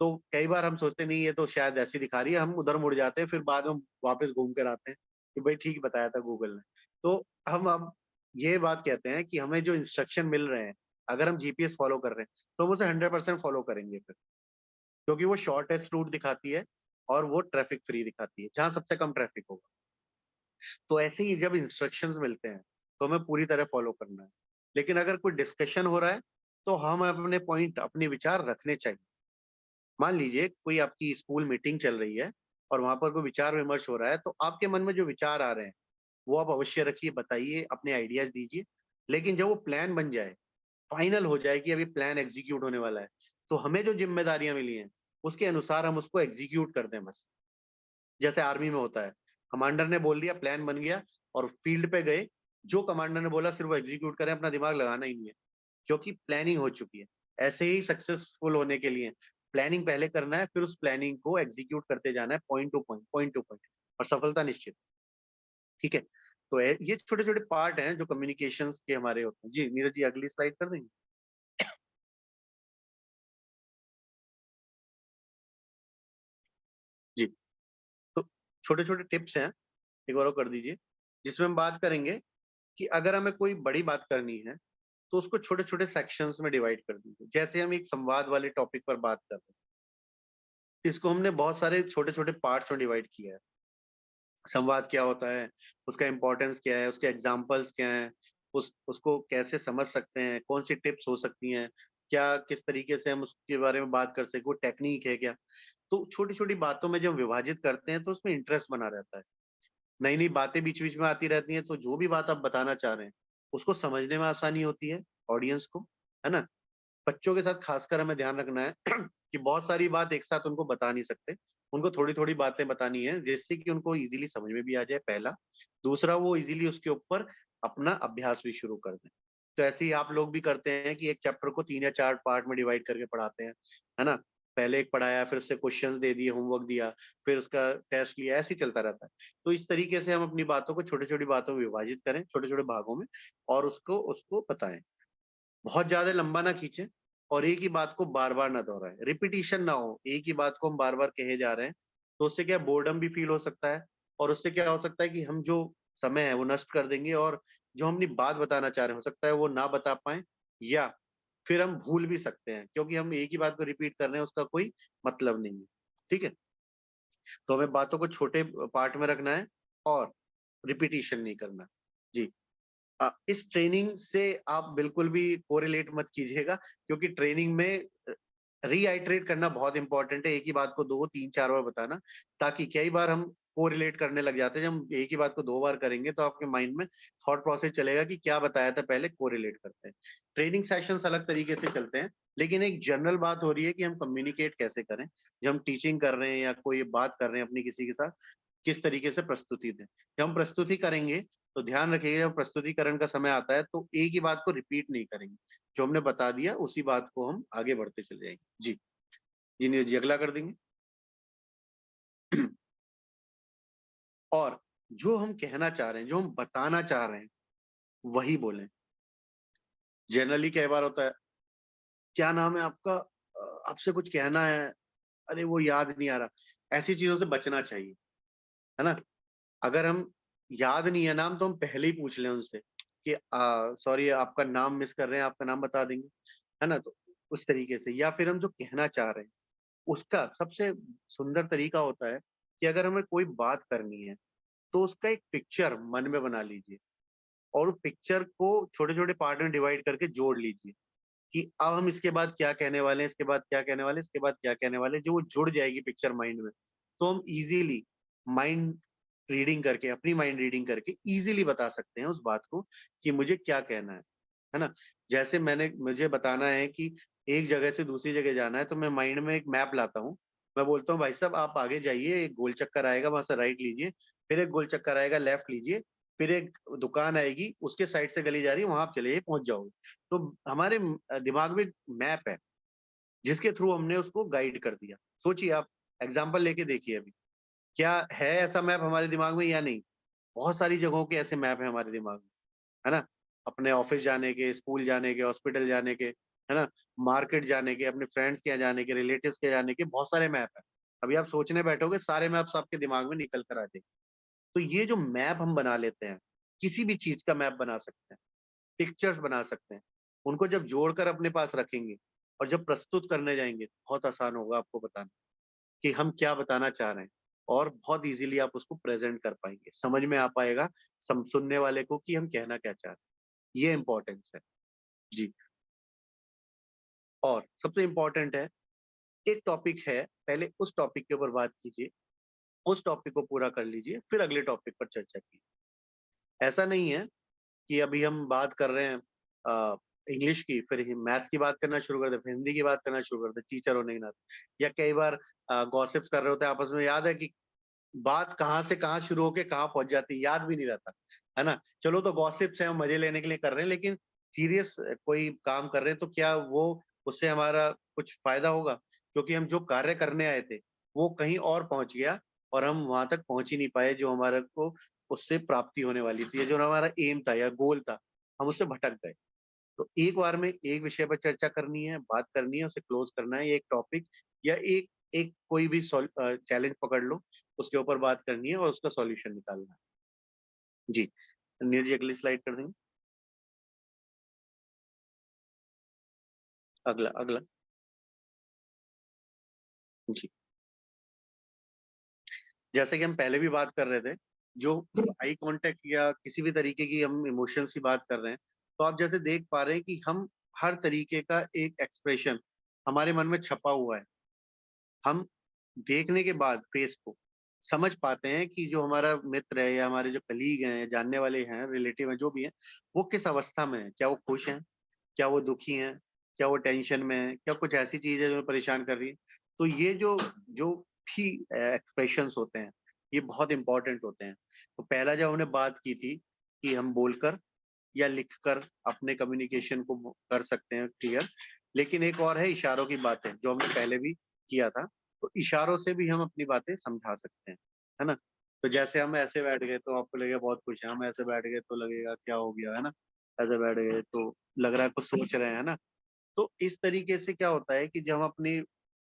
तो कई बार हम सोचते नहीं ये तो शायद ऐसी दिखा रही है, हम उधर मुड़ जाते हैं, फिर बाद में वापस घूम कर आते हैं कि भाई ठीक बताया था गूगल ने। तो हम अब ये बात कहते हैं कि हमें जो इंस्ट्रक्शन मिल रहे हैं, अगर हम जीपीएस फॉलो कर रहे हैं तो हम उसे 100% फॉलो करेंगे फिर, क्योंकि वो शॉर्टेस्ट रूट दिखाती है और वो ट्रैफिक फ्री दिखाती है, जहाँ सबसे कम ट्रैफिक होगा। तो ऐसे ही जब इंस्ट्रक्शंस मिलते हैं तो हमें पूरी तरह फॉलो करना है। लेकिन अगर कोई डिस्कशन हो रहा है तो हम अपने पॉइंट, अपने विचार रखने चाहिए। मान लीजिए कोई आपकी स्कूल मीटिंग चल रही है और वहां पर कोई विचार विमर्श हो रहा है, तो आपके मन में जो विचार आ रहे हैं वो आप अवश्य रखिए, बताइए, अपने आइडियाज दीजिए। लेकिन जब वो प्लान बन जाए, फाइनल हो जाए कि अभी प्लान एग्जीक्यूट होने वाला है, तो हमें जो जिम्मेदारियां मिली हैं उसके अनुसार हम उसको एग्जीक्यूट कर दें बस। जैसे आर्मी में होता है, कमांडर ने बोल दिया, प्लान बन गया और फील्ड पे गए, जो कमांडर ने बोला सिर्फ वो एग्जीक्यूट करें, अपना दिमाग लगाना ही नहीं है, क्योंकि प्लानिंग हो चुकी है। ऐसे ही सक्सेसफुल होने के लिए प्लानिंग पहले करना है, फिर उस प्लानिंग को एग्जीक्यूट करते जाना है, point two point, point two point, और सफलता निश्चित। ठीक है, तो ये छोटे छोटे पार्ट हैं जो कम्युनिकेशंस के हमारे होते हैं। जी नीरज जी, अगली स्लाइड कर देंगे। जी, तो छोटे छोटे टिप्स हैं, एक बार और कर दीजिए, जिसमें हम बात करेंगे कि अगर हमें कोई बड़ी बात करनी है तो उसको छोटे छोटे सेक्शंस में डिवाइड कर दीजिए। जैसे हम एक संवाद वाले टॉपिक पर बात कर रहे हैं, इसको हमने बहुत सारे छोटे छोटे पार्ट्स में डिवाइड किया है। संवाद क्या होता है, उसका इम्पोर्टेंस क्या है, उसके एग्जाम्पल्स क्या हैं, उसको कैसे समझ सकते हैं, कौन सी टिप्स हो सकती हैं, क्या किस तरीके से हम उसके बारे में बात कर सकते, कोई टेक्निक है क्या। तो छोटी छोटी बातों में जब विभाजित करते हैं तो उसमें इंटरेस्ट बना रहता है, नई नई बातें बीच बीच में आती रहती हैं, तो जो भी बात आप बताना चाह रहे हैं उसको समझने में आसानी होती है ऑडियंस को, है ना। बच्चों के साथ खासकर हमें ध्यान रखना है कि बहुत सारी बात एक साथ उनको बता नहीं सकते, उनको थोड़ी थोड़ी बातें बतानी है जिससे कि उनको इजीली समझ में भी आ जाए, पहला। दूसरा, वो इजीली उसके ऊपर अपना अभ्यास भी शुरू कर दें। तो ऐसे ही आप लोग भी करते हैं कि एक चैप्टर को 3 या 4 पार्ट में डिवाइड करके पढ़ाते हैं, है ना। पहले एक पढ़ाया, फिर उससे क्वेश्चंस दे दिए, होमवर्क दिया, फिर उसका टेस्ट लिया, ऐसे ही चलता रहता है। तो इस तरीके से हम अपनी बातों को छोटी छोटी बातों में विभाजित करें, छोटे छोटे भागों में, और उसको उसको बताएं। बहुत ज्यादा लंबा ना खींचे और एक ही बात को बार बार ना दोहराए, रिपीटिशन ना हो, एक ही बात को हम बार बार कहे जा रहे हैं, तो उससे क्या बोर्डम भी फील हो सकता है, और उससे क्या हो सकता है कि हम जो समय है वो नष्ट कर देंगे, और जो हम अपनी बात बताना चाह रहे हैं हो सकता है वो ना बता पाए, या फिर हम भूल भी सकते हैं, क्योंकि हम एक ही बात को रिपीट कर रहे हैं, उसका कोई मतलब नहीं है। ठीक है, तो हमें बातों को छोटे पार्ट में रखना है और रिपीटिशन नहीं करना। जी, इस ट्रेनिंग से आप बिल्कुल भी कोरिलेट मत कीजिएगा, क्योंकि ट्रेनिंग में रीआइटरेट करना बहुत इंपॉर्टेंट है, एक ही बात को 2, 3, 4 बार बताना, ताकि कई बार हम कोरिलेट करने लग जाते हैं। जब हम एक ही बात को 2 बार करेंगे तो आपके माइंड में थॉट प्रोसेस चलेगा कि क्या बताया था पहले, कोरिलेट करते हैं। ट्रेनिंग सेशंस अलग तरीके से चलते हैं, लेकिन एक जनरल बात हो रही है कि हम कम्युनिकेट कैसे करें, जब हम टीचिंग कर रहे हैं या कोई बात कर रहे हैं अपनी किसी के साथ, किस तरीके से प्रस्तुति दें। जब हम प्रस्तुति करेंगे तो ध्यान रखिएगा, जब प्रस्तुतिकरण का समय आता है तो एक ही बात को रिपीट नहीं करेंगे, जो हमने बता दिया उसी बात को हम आगे बढ़ते चले जाएंगे। जी जी नीरज जी, अगला कर देंगे। और जो हम कहना चाह रहे हैं, जो हम बताना चाह रहे हैं, वही बोलें। जनरली कई बार होता है, क्या नाम है आपका, आपसे कुछ कहना है, अरे वो याद नहीं आ रहा, ऐसी चीजों से बचना चाहिए, है ना। अगर हम याद नहीं है नाम, तो हम पहले ही पूछ लें उनसे कि सॉरी आपका नाम मिस कर रहे हैं, आपका नाम बता देंगे, है ना। तो उस तरीके से, या फिर हम जो कहना चाह रहे हैं उसका सबसे सुंदर तरीका होता है कि अगर हमें कोई बात करनी है तो उसका एक पिक्चर मन में बना लीजिए, और पिक्चर को छोटे छोटे पार्ट में डिवाइड करके जोड़ लीजिए कि अब हम इसके बाद क्या कहने वाले हैं, इसके बाद क्या कहने वाले हैं, इसके बाद क्या कहने वाले हैं। जो वो जुड़ जाएगी पिक्चर माइंड में, तो हम इजीली माइंड रीडिंग करके, अपनी माइंड रीडिंग करके इजीली बता सकते हैं उस बात को कि मुझे क्या कहना है ना। जैसे मुझे बताना है कि एक जगह से दूसरी जगह जाना है, तो मैं माइंड में एक मैप लाता हूँ, मैं बोलता हूँ भाई साहब आप आगे जाइए, एक गोल चक्कर आएगा वहां से राइट लीजिए, फिर एक गोल चक्कर आएगा लेफ्ट लीजिए, फिर एक दुकान आएगी उसके साइड से गली जा रही है, वहां आप चले जाइए, पहुंच जाओगे। तो हमारे दिमाग में मैप है जिसके थ्रू हमने उसको गाइड कर दिया। सोचिए आप, एग्जाम्पल लेके देखिए अभी, क्या है ऐसा मैप हमारे दिमाग में या नहीं। बहुत सारी जगहों के ऐसे मैप है हमारे दिमाग में, है ना। अपने ऑफिस जाने के, स्कूल जाने के, हॉस्पिटल जाने के, है ना, मार्केट जाने के, अपने फ्रेंड्स के यहाँ जाने के, रिलेटिव्स के जाने के, बहुत सारे मैप है। अभी आप सोचने बैठोगे सारे मैप्स आपके दिमाग में निकल कर आ जाएंगे। तो ये जो मैप हम बना लेते हैं, किसी भी चीज का मैप बना सकते हैं, पिक्चर्स बना सकते हैं, उनको जब जोड़कर अपने पास रखेंगे और जब प्रस्तुत करने जाएंगे तो बहुत आसान होगा आपको बताना कि हम क्या बताना चाह रहे हैं, और बहुत इजीली आप उसको प्रेजेंट कर पाएंगे, समझ में आ पाएगा सुनने वाले को कि हम कहना क्या चाह रहे हैं। ये इम्पोर्टेंस है जी। और सबसे इम्पोर्टेंट है, एक टॉपिक है, पहले उस टॉपिक के ऊपर बात कीजिए, उस टॉपिक को पूरा कर लीजिए, फिर अगले टॉपिक पर चर्चा कीजिए। ऐसा नहीं है कि अभी हम बात कर रहे हैं इंग्लिश की, फिर मैथ्स की बात करना शुरू कर दे, फिर हिंदी की बात करना शुरू कर दे, टीचर होने के नाते। या कई बार गॉसिप्स कर रहे होते हैं आपस में, याद है कि बात कहाँ से कहाँ शुरू होके कहाँ पहुंच जाती है, याद भी नहीं रहता, है ना। चलो तो गॉसिप्स है, हम मजे लेने के लिए कर रहे हैं, लेकिन सीरियस कोई काम कर रहे हैं तो क्या वो उससे हमारा कुछ फायदा होगा? क्योंकि हम जो कार्य करने आए थे वो कहीं और पहुंच गया और हम वहां तक पहुंच ही नहीं पाए जो हमारे को उससे प्राप्ति होने वाली थी, या जो हमारा एम था या गोल था, हम उससे भटक गए। तो एक बार में एक विषय पर चर्चा करनी है, बात करनी है, उसे क्लोज करना है, एक टॉपिक या एक एक कोई भी चैलेंज पकड़ लो, उसके ऊपर बात करनी है और उसका सॉल्यूशन निकालना है जी। नीरज जी अगली स्लाइड कर देंगे, अगला अगला जी। जैसे कि हम पहले भी बात कर रहे थे, जो आई कांटेक्ट या किसी भी तरीके की हम इमोशंस की बात कर रहे हैं, तो आप जैसे देख पा रहे हैं कि हम हर तरीके का एक एक्सप्रेशन हमारे मन में छपा हुआ है। हम देखने के बाद फेस को समझ पाते हैं कि जो हमारा मित्र है या हमारे जो कलीग हैं, जानने वाले हैं, रिलेटिव हैं, जो भी हैं, वो किस अवस्था में है। क्या वो खुश हैं, क्या वो दुखी हैं, क्या वो टेंशन में है, क्या कुछ ऐसी चीज है जो परेशान कर रही है। तो ये जो जो भी एक्सप्रेशंस होते हैं, ये बहुत इंपॉर्टेंट होते हैं। तो पहला जब हमने बात की थी कि हम बोलकर या लिखकर अपने कम्युनिकेशन को कर सकते हैं क्लियर, लेकिन एक और है इशारों की बातें, जो हमने पहले भी किया था। तो इशारों से भी हम अपनी बातें समझा सकते हैं, है ना। तो जैसे हम ऐसे बैठ गए तो आपको लगेगा बहुत खुश है, हम ऐसे बैठ गए तो लगेगा क्या हो गया, है ना। ऐसे बैठ गए तो लग रहा है कुछ सोच रहे हैं, है ना। तो इस तरीके से क्या होता है कि जब हम अपनी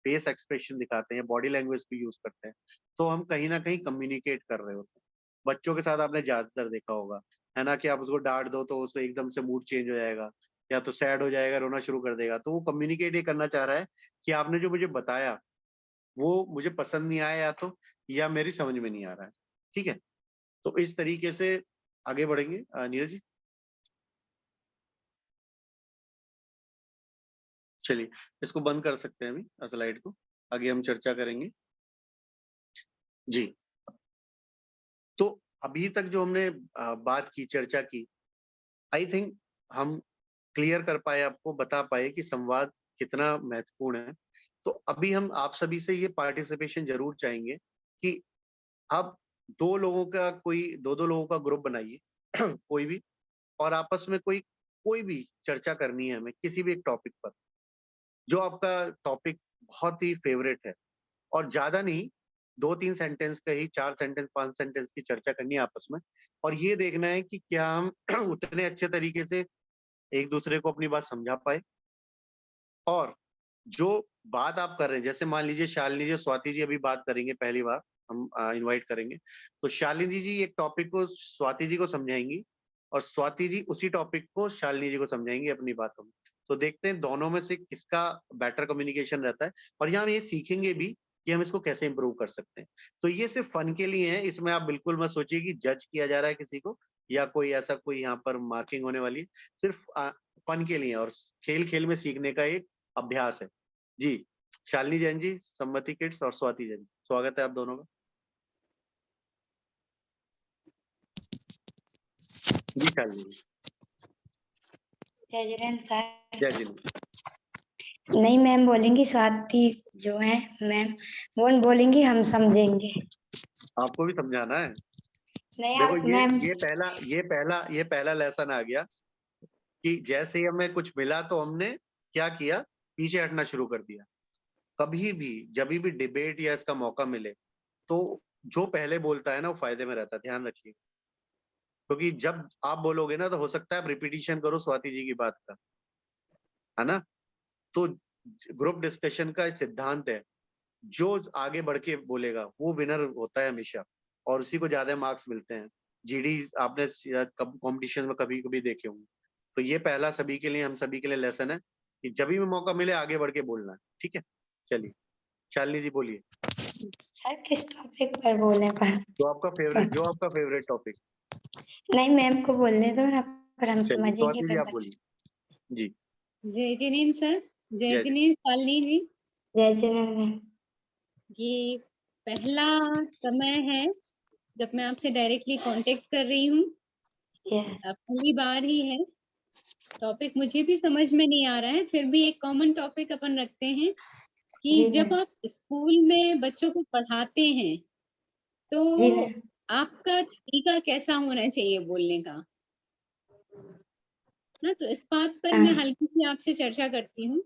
फेस एक्सप्रेशन दिखाते हैं, बॉडी लैंग्वेज भी यूज करते हैं, तो हम कहीं ना कहीं कम्युनिकेट कर रहे होते हैं। बच्चों के साथ आपने ज्यादातर देखा होगा, है ना, कि आप उसको डांट दो तो उसको एकदम से मूड चेंज हो जाएगा, या तो सैड हो जाएगा, रोना शुरू कर देगा। तो वो कम्युनिकेट ये करना चाह रहा है कि आपने जो मुझे बताया वो मुझे पसंद नहीं आया, या मेरी समझ में नहीं आ रहा है। ठीक है, तो इस तरीके से आगे बढ़ेंगे। नीरज जी चलिए, इसको बंद कर सकते हैं अभी स्लाइड को, आगे हम चर्चा करेंगे जी। तो अभी तक जो हमने बात की, चर्चा की, आई थिंक हम क्लियर कर पाए, आपको बता पाए कि संवाद कितना महत्वपूर्ण है। तो अभी हम आप सभी से ये पार्टिसिपेशन जरूर चाहेंगे कि आप दो दो लोगों का ग्रुप बनाइए कोई भी, और आपस में कोई कोई भी चर्चा करनी है हमें किसी भी एक टॉपिक पर, जो आपका टॉपिक बहुत ही फेवरेट है। और ज्यादा नहीं, 2-3 सेंटेंस का ही, 4 सेंटेंस 5 सेंटेंस की चर्चा करनी है आपस में, और ये देखना है कि क्या हम उतने अच्छे तरीके से एक दूसरे को अपनी बात समझा पाए। और जो बात आप कर रहे हैं, जैसे मान लीजिए शालिनी जी, स्वाति जी अभी बात करेंगे, पहली बार हम इनवाइट करेंगे, तो शालिनी जी एक टॉपिक को स्वाति जी को समझाएंगी, और स्वाति जी उसी टॉपिक को शालिनी जी को समझाएंगी अपनी बातों में। तो देखते हैं दोनों में से किसका बेटर कम्युनिकेशन रहता है, और यहाँ हम ये सीखेंगे भी कि हम इसको कैसे इम्प्रूव कर सकते हैं। तो ये सिर्फ फन के लिए है, इसमें आप बिल्कुल मत सोचिए कि जज किया जा रहा है किसी को, या कोई ऐसा कोई यहाँ पर मार्किंग होने वाली है। सिर्फ फन के लिए, और खेल खेल में सीखने का एक अभ्यास है जी। शालिनी जैन जी, सम्मति किड्स, और स्वाति जैन, स्वागत है आप दोनों का जी। शालिनी जी, जय जिनेन्द्र सर। जय जिनेन्द्र। नहीं, मैम बोलेंगी, स्वाति जो है मैम, वो बोलेंगी, हम समझेंगे। आपको भी समझाना है। नहीं देखो आप मैम। ये पहला लेसन आ गया कि जैसे ही हमें कुछ मिला तो हमने क्या किया, पीछे हटना शुरू कर दिया। कभी भी जब भी डिबेट या इसका मौका मिले, तो जो पहले बोलता है ना वो फायदे में रहता है, ध्यान रखिए। क्योंकि जब आप बोलोगे ना, तो हो सकता है आप रिपीटिशन करो स्वाति जी की बात का, है ना। तो ग्रुप डिस्कशन का सिद्धांत है, जो आगे बढ़ के बोलेगा वो विनर होता है हमेशा, और उसी को ज्यादा मार्क्स मिलते हैं। जीडी आपने कंपटीशन में कभी कभी देखे होंगे, तो ये पहला सभी के लिए, हम सभी के लिए लेसन है कि जब भी मौका मिले आगे बढ़ के बोलना है, ठीक है। चलिए शालिनी जी बोलिए, सर किस टॉपिक पर बोले पर? जो आपका फेवरेट टॉपिक। नहीं मैम को बोलने दो ना, पर हम चलिए समझेंगे स्वाति जी फिर आप बोलिए। जी जय जिनेन्द्र सर, जय जय जिनेन्द्र शालिनी जी। जय जिनेन्द्र मैम। ये पहला समय है जब मैं आपसे डायरेक्टली कांटेक्ट कर रही हूँ, ये पहली बार ही है। टॉपिक मुझे भी समझ में नहीं आ रहा है, फिर भी एक कॉमन टॉपिक अपन रखते हैं कि जी जब मैम। आप स्कूल में बच्चों को पढ़ाते हैं जी तो मैम। आपका तरीका कैसा होना चाहिए बोलने का ना। तो इस बात पर मैं हाँ, हल्की सी आपसे चर्चा करती हूँ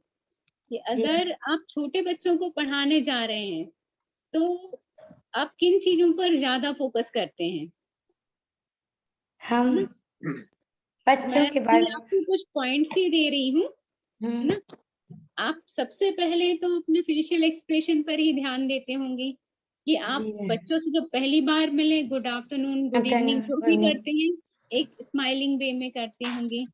कि जी अगर आप छोटे बच्चों को पढ़ाने जा रहे हैं तो आप किन चीजों पर ज्यादा फोकस करते हैं, हम है ना। बच्चों मैं के अभी बारे आपको कुछ पॉइंट्स ही दे रही हूँ, है ना। आप सबसे पहले तो अपने फेशियल एक्सप्रेशन पर ही ध्यान देते होंगे कि आप जी मैम। बच्चों से जब पहली बार मिले गुड आफ्टरनून गुड इवनिंग जो भी आफ्टरनून। करते हैं एक स्माइलिंग वे में करते होंगे,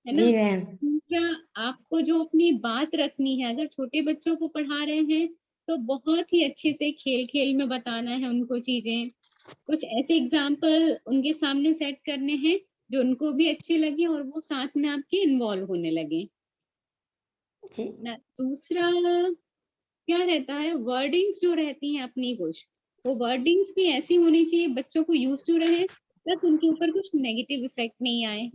है ना। जी मैम। दूसरा, आपको जो अपनी बात रखनी है, अगर छोटे बच्चों को पढ़ा रहे हैं तो बहुत ही अच्छे से खेल खेल में बताना है उनको चीजें, कुछ ऐसे एग्जाम्पल उनके सामने सेट करने हैं जो उनको भी अच्छे लगे और वो साथ में आपके इन्वॉल्व होने लगे जी ना। दूसरा क्या रहता है, वर्डिंग्स जो रहती हैं अपनी कुछ, वो वर्डिंग्स भी ऐसी होनी चाहिए बच्चों को यूज टू रहे, प्लस उनके ऊपर कुछ नेगेटिव इफेक्ट नहीं आए।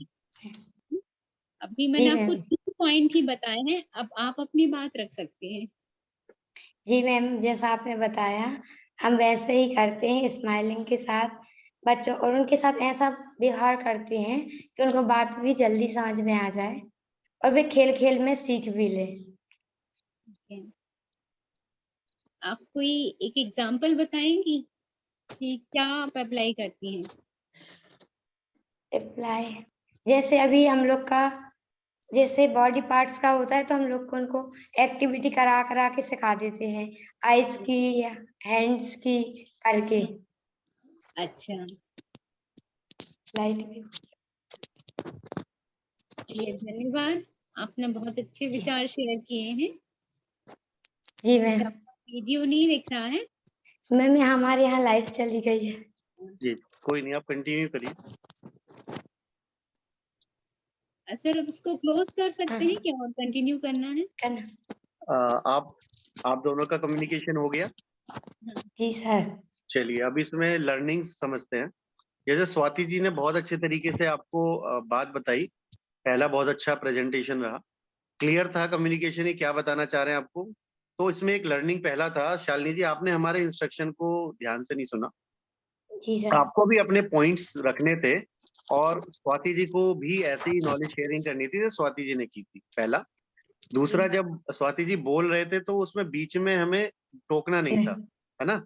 अभी जी मैंने आपको मैम। 3 पॉइंट ही बताए हैं, अब आप अपनी बात रख सकते हैं। जी मैम, जैसा आपने बताया हम वैसे ही करते हैं, स्माइलिंग के साथ बच्चों और उनके साथ ऐसा व्यवहार करते हैं कि उनको बात भी जल्दी समझ में आ जाए और वे खेल खेल में सीख भी ले। आप कोई एक एग्जाम्पल बताएंगी कि क्या आप अप्लाई करती हैं। अप्लाई जैसे अभी हम लोग का जैसे बॉडी पार्ट्स का होता है तो हम लोग को उनको एक्टिविटी करा करा के सिखा देते हैं, आइज की या हैंड्स की करके। अच्छा, लाइट भी। चलिए धन्यवाद, आपने बहुत अच्छे जी विचार शेयर किए हैं। जी मुझे मैम। आपका वीडियो नहीं दिख रहा है। मैम हमारे यहाँ लाइट चली गई है। जी कोई नहीं, आप कंटिन्यू करिए। सर अब उसको क्लोज कर सकते हाँ, हैं क्या और कंटिन्यू करना है। करना। आप दोनों का कम्युनिकेशन हो गया। जी सर। चलिए अब इसमें लर्निंग समझते हैं। जैसे स्वाति जी ने बहुत अच्छे तरीके से आपको बात बताई, पहला बहुत अच्छा प्रेजेंटेशन रहा, क्लियर था कम्युनिकेशन ही क्या बताना चाह रहे हैं आपको। तो इसमें एक लर्निंग पहला था, शालिनी जी आपने हमारे इंस्ट्रक्शन को ध्यान से नहीं सुना, जी सर। आपको भी अपने पॉइंट्स रखने थे और स्वाति जी को भी ऐसे ही नॉलेज शेयरिंग करनी थी जो स्वाति जी ने की थी, पहला। दूसरा, जब स्वाति जी बोल रहे थे तो उसमें बीच में हमें टोकना नहीं था, है ना।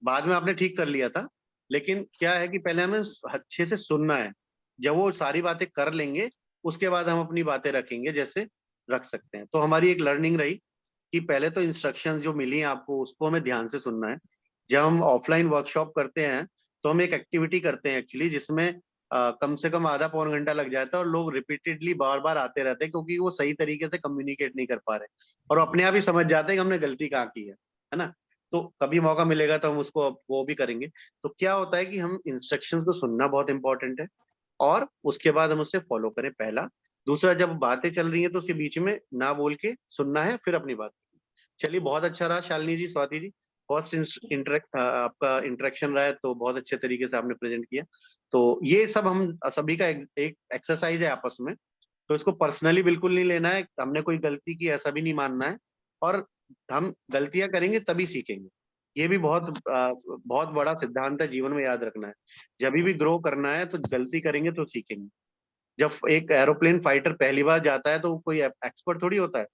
बाद में आपने ठीक कर लिया था, लेकिन क्या है कि पहले हमें अच्छे से सुनना है। जब वो सारी बातें कर लेंगे उसके बाद हम अपनी बातें रखेंगे, जैसे रख सकते हैं। तो हमारी एक लर्निंग रही कि पहले तो इंस्ट्रक्शंस जो मिली हैं आपको उसको हमें ध्यान से सुनना है। जब हम ऑफलाइन वर्कशॉप करते हैं तो हम एक एक्टिविटी करते हैं एक्चुअली, जिसमें कम से कम आधा पौन घंटा लग जाता है और लोग रिपीटेडली बार बार आते रहते हैं क्योंकि वो सही तरीके से कम्युनिकेट नहीं कर पा रहे और अपने आप ही समझ जाते हैं कि हमने गलती कहाँ की है ना। तो कभी मौका मिलेगा तो हम उसको वो भी करेंगे। तो क्या होता है कि हम इंस्ट्रक्शंस को सुनना बहुत इंपॉर्टेंट है और उसके बाद हम उससे फॉलो करें, पहला। दूसरा, जब बातें चल रही हैं तो उसके बीच में ना बोल के सुनना है, फिर अपनी बात। चलिए बहुत अच्छा रहा शालिनी जी, स्वाति जी, फर्स्ट आपका इंटरेक्शन रहा है तो बहुत अच्छे तरीके से आपने प्रेजेंट किया। तो ये सब हम सभी का एक एक्सरसाइज है आपस में, तो इसको पर्सनली बिल्कुल नहीं लेना है, हमने कोई गलती की ऐसा भी नहीं मानना है। और हम गलतियां करेंगे तभी सीखेंगे, ये भी बहुत बड़ा सिद्धांत है, जीवन में याद रखना है। जब भी ग्रो करना है तो गलती करेंगे तो सीखेंगे। जब एक एरोप्लेन फाइटर पहली बार जाता है तो कोई एक्सपर्ट थोड़ी होता है,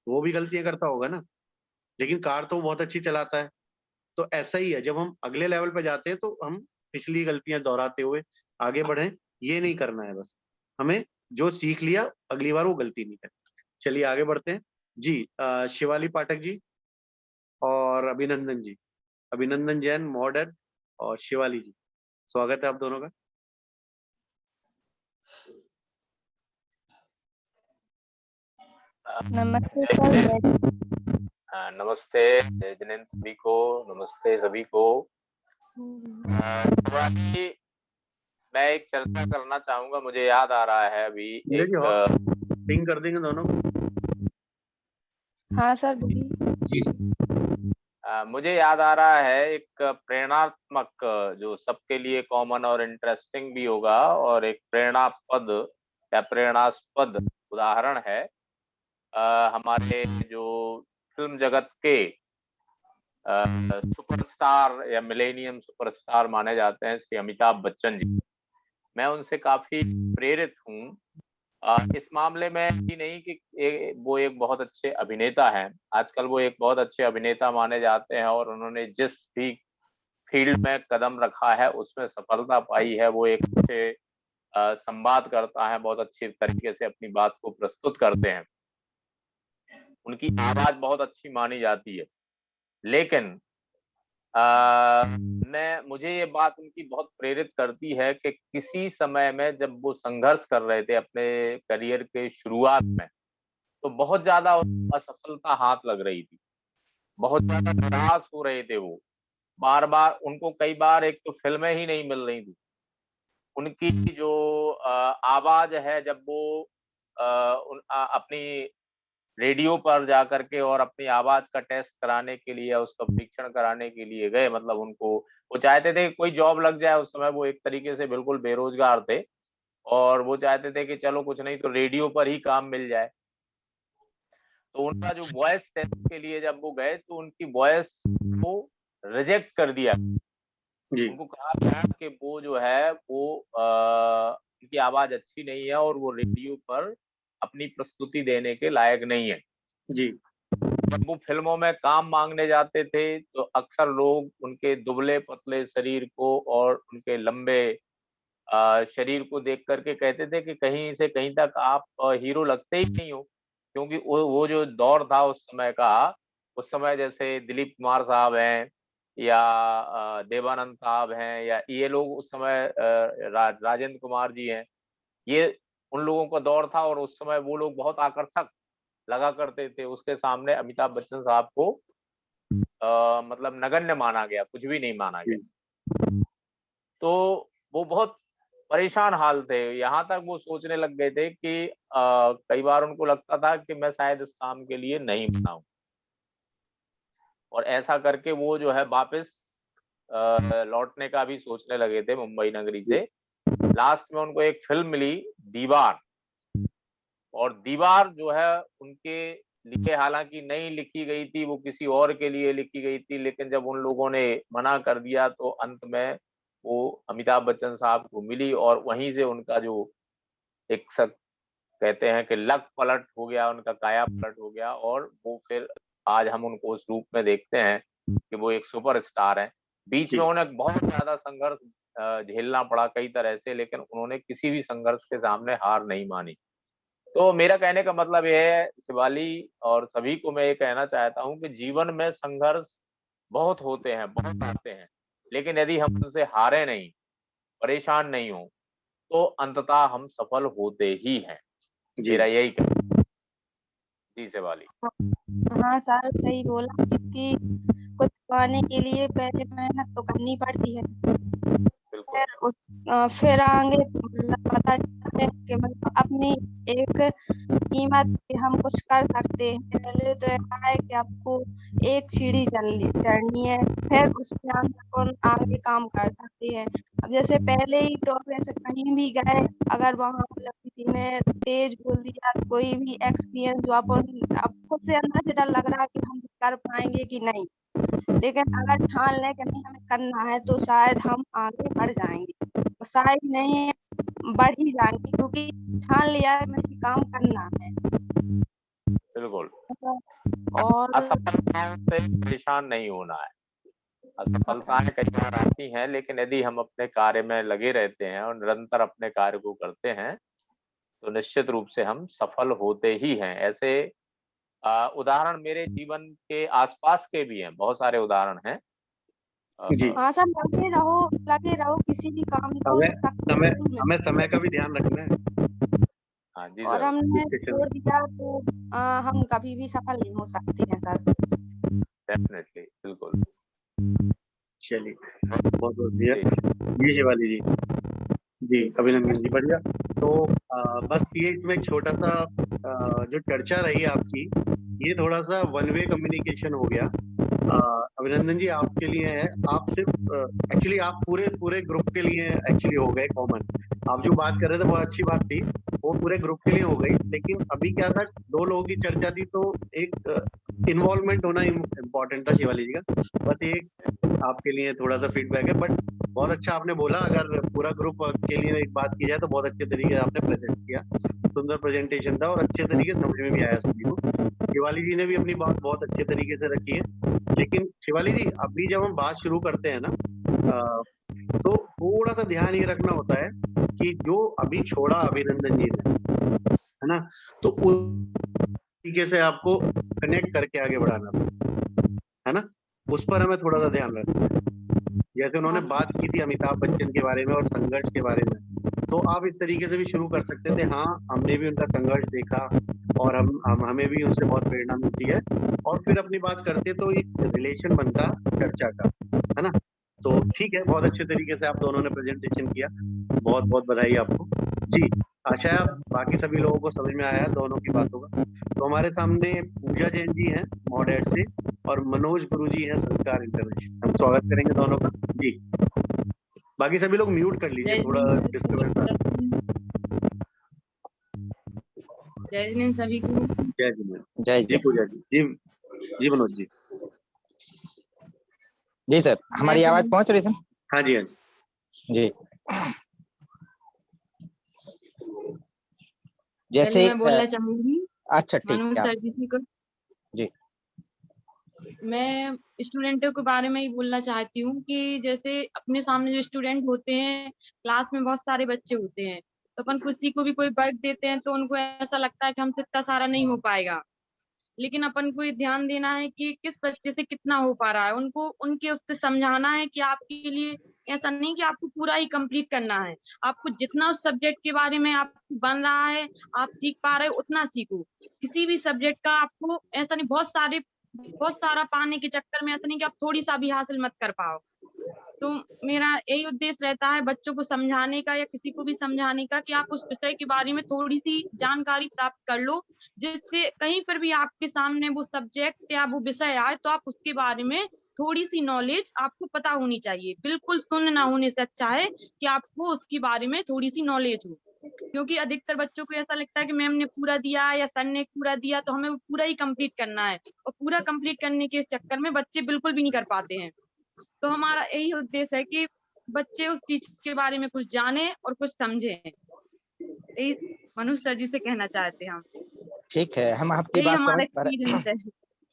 वो भी गलतियां करता होगा ना, लेकिन कार तो बहुत अच्छी चलाता है। तो ऐसा ही है, जब हम अगले लेवल पे जाते हैं तो हम पिछली गलतियां दोहराते हुए आगे बढ़े, ये नहीं करना है बस हमें। जो सीख लिया अगली बार वो गलती नहीं करनी। चलिए आगे बढ़ते हैं जी। शिवाली पाठक जी और अभिनंदन जी, अभिनंदन जैन मॉडर्न और शिवाली जी, स्वागत है आप दोनों का। नमस्ते सर। नमस्ते जय जिनेंद्र सभी को, नमस्ते सभी को। शिवाली, मैं एक चर्चा करना चाहूंगा, मुझे याद आ रहा है अभी देखिए एक और पिंग कर देंगे दोनों को। हाँ सर बोलिए। मुझे याद आ रहा है एक प्रेरणात्मक जो सबके लिए कॉमन और इंटरेस्टिंग भी होगा और एक प्रेरणापद या प्रेरणास्पद उदाहरण है हमारे जो फिल्म जगत के सुपरस्टार या मिलेनियम सुपरस्टार माने जाते हैं श्री अमिताभ बच्चन जी। मैं उनसे काफी प्रेरित हूँ इस मामले में ही नहीं कि वो एक बहुत अच्छे अभिनेता हैं, आजकल वो एक बहुत अच्छे अभिनेता माने जाते हैं और उन्होंने जिस भी फील्ड में कदम रखा है उसमें सफलता पाई है। वो एक अच्छे संवाद करता है, बहुत अच्छी तरीके से अपनी बात को प्रस्तुत करते हैं, उनकी आवाज बहुत अच्छी मानी जाती है। लेकिन मुझे ये बात उनकी बहुत प्रेरित करती है कि किसी समय में जब वो संघर्ष कर रहे थे अपने करियर के शुरुआत में, तो बहुत ज्यादा असफलता हाथ लग रही थी, बहुत ज्यादा निराश हो रहे थे वो, बार बार उनको कई बार एक तो फिल्में ही नहीं मिल रही थी। उनकी जो आवाज है जब वो अपनी रेडियो पर जाकर के और अपनी आवाज का टेस्ट कराने के लिए, उसका परीक्षण कराने के लिए गए, मतलब उनको वो चाहते थे कि कोई जॉब लग जाए। उस समय वो एक तरीके से बिल्कुल बेरोजगार थे और वो चाहते थे कि चलो कुछ नहीं तो रेडियो पर ही काम मिल जाए। तो उनका जो वॉइस टेस्ट के लिए जब वो गए तो उनकी वॉइस को रिजेक्ट कर दिया। जी उनको कहा गया कि वो जो है वो उनकी आवाज अच्छी नहीं है और वो रेडियो पर अपनी प्रस्तुति देने के लायक नहीं है। जी जब वो फिल्मों में काम मांगने जाते थे तो अक्सर लोग उनके दुबले पतले शरीर को और उनके लंबे शरीर को देख करके कहते थे कि कहीं से कहीं तक आप हीरो लगते ही नहीं हो, क्योंकि वो जो दौर था उस समय का, उस समय जैसे दिलीप कुमार साहब हैं या देवानंद साहब हैं या ये लोग उस समय राजेंद्र कुमार जी हैं, ये उन लोगों का दौर था और उस समय वो लोग बहुत आकर्षक लगा करते थे। उसके सामने अमिताभ बच्चन साहब को मतलब नगण्य माना गया, कुछ भी नहीं माना जी गया। तो वो बहुत परेशान हाल थे, यहाँ तक वो सोचने लग गए थे कि कई बार उनको लगता था कि मैं शायद इस काम के लिए नहीं बना हूँ। और ऐसा करके वो जो है वापस लौटने का भी सोचने लगे थे मुंबई नगरी से। लास्ट में उनको एक फिल्म मिली दीवार, और दीवार जो है उनके लिए हालांकि नहीं लिखी गई थी, वो किसी और के लिए लिखी गई थी, लेकिन जब उन लोगों ने मना कर दिया तो अंत में वो अमिताभ बच्चन साहब को मिली और वहीं से उनका जो एक कहते हैं कि लक पलट हो गया, उनका काया पलट हो गया और वो फिर आज हम उनको उस रूप में देखते हैं कि वो एक सुपरस्टार हैं। बीच में जी उन्हें बहुत ज्यादा संघर्ष झेलना पड़ा कई तरह से, लेकिन उन्होंने किसी भी संघर्ष के सामने हार नहीं मानी। तो मेरा कहने का मतलब ये है शिवाली और सभी को मैं ये कहना चाहता हूँ कि जीवन में संघर्ष बहुत होते हैं, बहुत आते हैं, लेकिन यदि हम उनसे हारे नहीं, परेशान नहीं हो, तो अंततः हम सफल होते ही हैं। जी मेरा यही कहना। जी शिवाली। हाँ सर सही बोला, क्योंकि कुछ पाने के लिए पहले मेहनत तो करनी पड़ती है, बिल्कुल फिर आगे मतलब पता चलता है कि मतलब अपनी एक कीमत पे हम कुछ कर सकते हैं। पहले तो ऐसा है कि आपको एक सीढ़ी चढ़नी है, फिर उसके अंदर आगे काम कर सकते हैं। अब जैसे पहले ही तो वैसे कहीं भी गए, अगर वहाँ मतलब किसी ने तेज बोल दिया, कोई भी एक्सपीरियंस जो आप खुद से अंदर से डर लग रहा है कि हम कर पाएंगे कि नहीं, लेकिन अगर ठान लें कि नहीं हमें करना है तो शायद हम आगे बढ़ जाएंगे, और शायद नहीं बढ़ ही जाएंगे, क्योंकि ठान लिया है मुझे काम करना है। बिल्कुल। और असफलताओं से परेशान नहीं होना है। असफलताएं कई बार आती हैं, लेकिन यदि हम अपने कार्य में लगे रहते हैं और निरंतर अपने कार्य को करते हैं तो निश्चित रूप से हम सफल होते ही हैं। ऐसे उदाहरण मेरे जीवन के आसपास के भी हैं, बहुत सारे उदाहरण हैं। जी हाँ सर, लगे रहो किसी भी काम को हमें तो सक्सेस समय जरूर हमें मिलेगी। समय का भी ध्यान रखना है। हाँ जी और सर। हमने Discussion. छोड़ दिया तो हम कभी भी सफल नहीं हो सकते हैं सर। डेफिनेटली, बिल्कुल। चलिए, बहुत बहुत बढ़िया। जी। जी शिवाली जी। जी अभिनंदन जी, बढ़िया। तो बस ये इसमें एक छोटा सा जो चर्चा रही आपकी, ये थोड़ा सा वन वे कम्युनिकेशन हो गया। अभिनंदन जी आपके लिए है, आप सिर्फ एक्चुअली आप पूरे पूरे ग्रुप के लिए एक्चुअली हो गए कॉमन। आप जो बात कर रहे थे बहुत अच्छी बात थी, वो पूरे ग्रुप के लिए हो गई। लेकिन अभी क्या था, 2 लोगों की चर्चा थी, तो एक इन्वॉल्वमेंट होना इम्पोर्टेंट था शिवाली जी का। बस ये आपके लिए थोड़ा सा फीडबैक है, बट बहुत अच्छा आपने बोला। अगर पूरा ग्रुप के लिए एक बात की जाए तो बहुत अच्छे तरीके से आपने प्रेजेंट किया, सुंदर प्रेजेंटेशन था और अच्छे तरीके से समझ में भी आया सभी को। शिवाली जी ने भी अपनी बात बहुत अच्छे तरीके से रखी है। लेकिन शिवाली जी, अभी जब हम बात शुरू करते हैं ना, तो थोड़ा सा ध्यान ये रखना होता है कि जो अभी छोड़ा अभिनंदन जी ने, है ना, तो उस तरीके से आपको कनेक्ट करके आगे बढ़ाना है ना, उस पर हमें थोड़ा सा ध्यान रखना है। जैसे उन्होंने बात की थी अमिताभ बच्चन के बारे में और संघर्ष के बारे में, तो आप इस तरीके से भी शुरू कर सकते थे। हाँ, हमने भी उनका संघर्ष देखा और हमें भी उनसे बहुत प्रेरणा मिलती है, और फिर अपनी बात करते तो एक रिलेशन बनता चर्चा का, है ना। तो ठीक है, बहुत अच्छे तरीके से आप दोनों ने प्रेजेंटेशन किया, बहुत बहुत बधाई आपको जी। आशा है आप बाकी सभी लोगों को समझ में आया दोनों की बातों का। तो हमारे सामने पूजा जैन जी हैं मॉडरेट से, और मनोज गुरु जी हैं संस्कार इंटरनेशनल। हम स्वागत करेंगे दोनों का जी। बाकी सभी लोग म्यूट कर लीजिए, थोड़ा डिस्टर्बेंस आ रहा जय हिंद सभी को। है। जय जी। जय जी पूजा जी। जी जी मनोज जी। जी सर, हमारी आवाज पहुंच रही सर? हाँ जी, हाँ जी। जी। जैसे मैं बोलना चाहूंगी अच्छा ठीक मनोज है। सर जी को। जी। मैं स्टूडेंटों के बारे में ही बोलना चाहती हूँ कि जैसे अपने सामने जो स्टूडेंट होते हैं, क्लास में बहुत सारे बच्चे होते हैं, तो अपन किसी को भी कोई वर्क देते हैं तो उनको ऐसा लगता है कि हमसे इतना सारा नहीं हो पाएगा। लेकिन अपन को ये ध्यान देना है कि किस बच्चे से कितना हो पा रहा है, उनको उनके उससे समझाना है कि आपके लिए ऐसा नहीं कि आपको पूरा ही कंप्लीट करना है। आपको जितना उस सब्जेक्ट के बारे में आपको बन रहा है, आप सीख पा रहे हो, उतना सीखो। किसी भी सब्जेक्ट का आपको ऐसा नहीं बहुत सारा पाने के चक्कर में ऐसा नहीं कि आप थोड़ी सा भी हासिल मत कर पाओ। तो मेरा यही उद्देश्य रहता है बच्चों को समझाने का या किसी को भी समझाने का कि आप उस विषय के बारे में थोड़ी सी जानकारी प्राप्त कर लो, जिससे कहीं पर भी आपके सामने वो सब्जेक्ट या वो विषय आए तो आप उसके बारे में थोड़ी सी नॉलेज आपको पता होनी चाहिए। बिल्कुल शून्य ना होने से अच्छा है कि आपको उसके बारे में थोड़ी सी नॉलेज हो, क्योंकि अधिकतर बच्चों को ऐसा लगता है कि मैम ने पूरा दिया या सर ने पूरा दिया तो हमें वो पूरा ही कंप्लीट करना है, और पूरा कंप्लीट करने के चक्कर में बच्चे बिल्कुल भी नहीं कर पाते हैं। तो हमारा यही उद्देश्य है कि बच्चे उस चीज के बारे में कुछ जाने और कुछ समझें। यही मनोज सर जी से कहना चाहते हैं हम। ठीक है, हम आपकी यही बात हमारा समझ पा रहे एक्सपीरियंस है।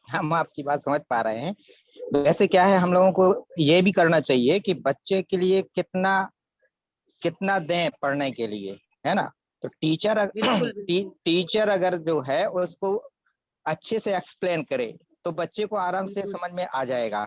हम आपकी बात समझ पा रहे हैं। तो वैसे क्या है, हम लोगों को ये भी करना चाहिए कि बच्चे के लिए कितना कितना दें पढ़ने के लिए, है ना। तो टीचर अगर जो है उसको अच्छे से एक्सप्लेन करे तो बच्चे को आराम से समझ में आ जाएगा,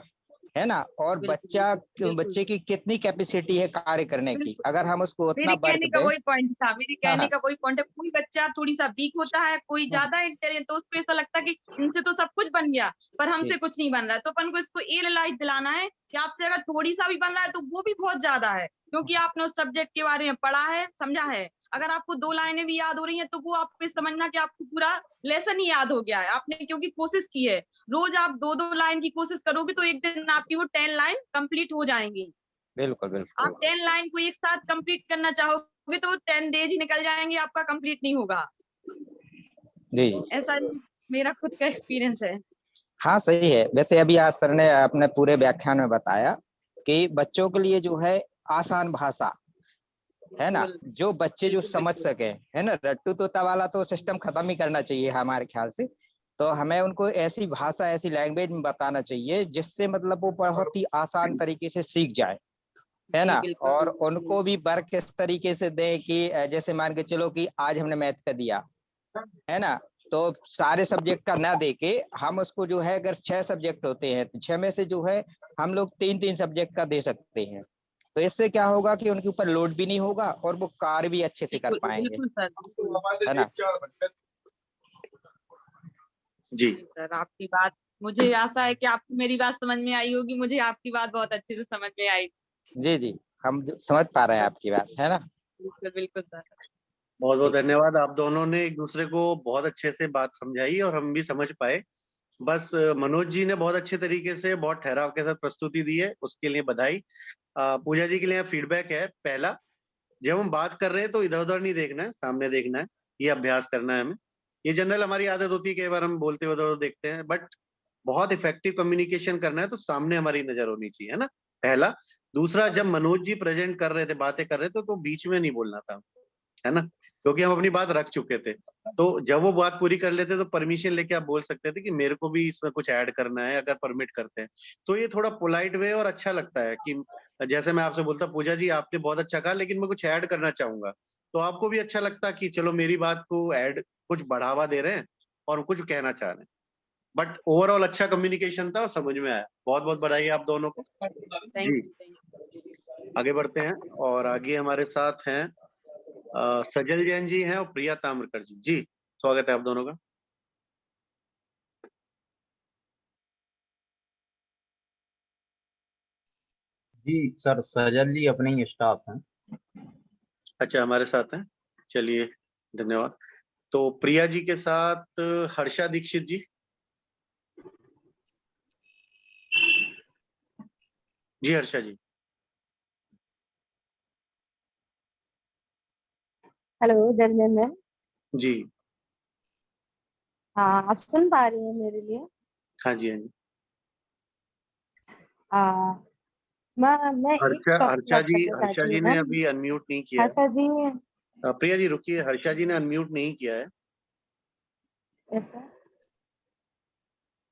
है ना। और बच्चे की कितनी कैपेसिटी है कार्य करने की, अगर हम उसको उतना मेरे वर्क कहने का दें। वही पॉइंट था, मेरे हाँ, कहने का वही पॉइंट है। कोई बच्चा थोड़ी सा वीक होता है, कोई ज्यादा इंटेलिजेंट, तो उसको ऐसा लगता है कि इनसे तो सब कुछ बन गया पर हमसे कुछ नहीं बन रहा है। तो अपन को इसको ये रियलाइज दिलाना है कि आपसे अगर थोड़ी सा भी बन रहा है तो वो भी बहुत ज्यादा है, क्योंकि आपने उस सब्जेक्ट के बारे में पढ़ा है, समझा है। अगर आपको 2 लाइनें भी याद हो रही हैं तो वो आपको समझना कि आपको पूरा लेसन ही याद हो गया है आपने, क्योंकि कोशिश की है। रोज आप 2-2 लाइन की कोशिश करोगे तो एक दिन आपकी वो 10 लाइन कंप्लीट हो जाएंगी। बिल्कुल बिल्कुल। आप 10 लाइन को एक साथ कंप्लीट करना चाहोगे तो 10 डेज ही निकल जाएंगे, आपका कंप्लीट नहीं होगा। जी ऐसा मेरा खुद का एक्सपीरियंस है। हाँ, सही है। वैसे अभी आज सर ने अपने पूरे व्याख्यान में बताया कि बच्चों के लिए जो है आसान भाषा, है ना, जो बच्चे जो समझ सके, है ना। रट्टू तोता वाला तो सिस्टम खत्म ही करना चाहिए हमारे ख्याल से। तो हमें उनको ऐसी भाषा, ऐसी लैंग्वेज में बताना चाहिए जिससे मतलब वो बहुत ही आसान तरीके से सीख जाए, है ना। और उनको भी वर्क इस तरीके से दें कि जैसे मान के चलो कि आज हमने मैथ का दिया, है ना, तो सारे सब्जेक्ट का ना दे के हम उसको जो है, अगर 6 सब्जेक्ट होते हैं तो 6 में से जो है हम लोग 3-3 सब्जेक्ट का दे सकते हैं, तो इससे क्या होगा कि उनके ऊपर लोड भी नहीं होगा और वो कार्य भी अच्छे से कर बिल्कुल पाएंगे, बिल्कुल सर। है ना। जी सर आपकी बात, मुझे आशा है कि आपको मेरी बात समझ में आई होगी, मुझे आपकी बात बहुत अच्छे से समझ में आई। जी जी, हम समझ पा रहे हैं आपकी बात, है ना। बिल्कुल बिल्कुल सर। बहुत बहुत ठीक। धन्यवाद। आप दोनों ने एक दूसरे को बहुत अच्छे से बात समझाई और हम भी समझ पाए। बस मनोज जी ने बहुत अच्छे तरीके से बहुत ठहराव के साथ प्रस्तुति दी है, उसके लिए बधाई। पूजा जी के लिए फीडबैक है। पहला, जब हम बात कर रहे हैं तो इधर उधर नहीं देखना है, सामने देखना है। ये अभ्यास करना है हमें। ये जनरल हमारी आदत होती है, कई बार हम बोलते हुए उधर उधर देखते हैं, बट बहुत इफेक्टिव कम्युनिकेशन करना है तो सामने हमारी नजर होनी चाहिए, है ना, पहला। दूसरा, जब मनोज जी प्रेजेंट कर रहे थे, बातें कर रहे थे, तो बीच में नहीं बोलना था, है ना, क्योंकि हम अपनी बात रख चुके थे। तो जब वो बात पूरी कर लेते तो परमिशन लेके आप बोल सकते थे कि मेरे को भी इसमें कुछ ऐड करना है, अगर परमिट करते हैं। तो ये थोड़ा पोलाइट वे और अच्छा लगता है कि जैसे मैं आपसे बोलता, पूजा जी आपने बहुत अच्छा कहा लेकिन मैं कुछ ऐड करना चाहूंगा, तो आपको भी अच्छा लगता कि चलो मेरी बात को ऐड, कुछ बढ़ावा दे रहे हैं और कुछ कहना चाह रहे हैं। बट ओवरऑल अच्छा कम्युनिकेशन था और समझ में आया। बहुत बहुत बधाई आप दोनों को। Thank ji, you. आगे बढ़ते हैं। और आगे हमारे साथ हैं सजल जैन जी हैं और प्रिया ताम्रकर जी। जी, स्वागत है आप दोनों का। जी सर, सजल जी अपने ही स्टाफ हैं। अच्छा, हमारे साथ हैं, चलिए, धन्यवाद। तो प्रिया जी के साथ हर्षा दीक्षित जी। जी हर्षा जी। हेलो जर्नल मैम। जी, हाँ, आप सुन पा रही हैं मेरे लिए? हाँ जी, हाँ जी। हाँ, मैं एक टॉपिक बात करना हर्षा चाहती जी हूँ ने मैम। अभी अनम्यूट नहीं किया है। हर्षा जी, प्रिया जी रुकिए, हर्षा जी ने अनम्यूट नहीं किया है। ऐसा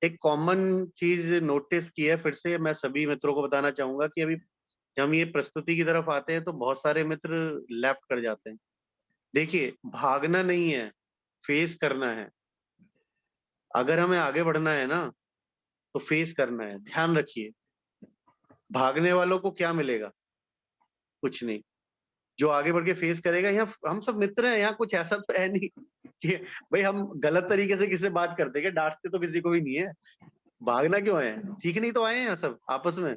एक कॉमन चीज नोटिस की है, फिर से मैं सभी मित्रों को बताना चाहूंगा कि अभी जब हम ये प्रस्तुति की तरफ आते हैं तो बहुत सारे मित्र लेफ्ट कर जाते हैं। देखिए, भागना नहीं है, फेस करना है। अगर हमें आगे बढ़ना है ना, तो फेस करना है, ध्यान रखिए। भागने वालों को क्या मिलेगा? कुछ नहीं। जो आगे बढ़ के फेस करेगा, यहाँ हम सब मित्र हैं, यहाँ कुछ ऐसा तो है नहीं कि भाई हम गलत तरीके से किसी से बात करते हैं, डांटते तो किसी को भी नहीं है। भागना क्यों है? सीखने ही तो आए हैं यहाँ सब आपस में,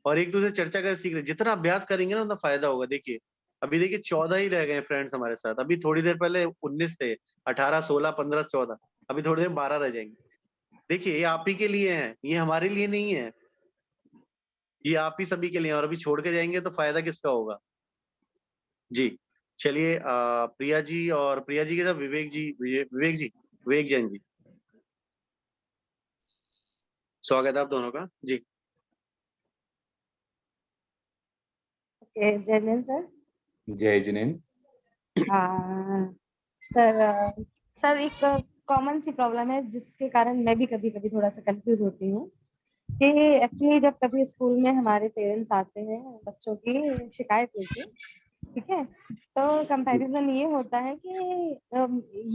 और एक दूसरे चर्चा कर सीख रहे। जितना अभ्यास करेंगे ना उतना फायदा होगा। देखिए, अभी देखिए 14 ही रह गए फ्रेंड्स हमारे साथ। अभी थोड़ी देर पहले 19 थे, 18, 16, 15, 14। अभी थोड़ी देर 12 रह जाएंगे। देखिए, ये आप ही के लिए है, ये हमारे लिए नहीं है। ये आप ही सभी के लिए है, और अभी छोड़ के जाएंगे तो फायदा किसका होगा? जी, चलिए, प्रिया जी, और प्रिया जी के साथ विवेक जी, विवेक जैन जी, स्वागत है आप दोनों का। जी, ओके जर्नल सर। जय जिनेन। हाँ सर, सर एक कॉमन सी प्रॉब्लम है जिसके कारण मैं भी कभी कभी थोड़ा सा कंफ्यूज होती हूँ कि एक्चुअली जब कभी स्कूल में हमारे पेरेंट्स आते हैं बच्चों की शिकायत लेके, ठीक है, तो कंपैरिजन ये होता है कि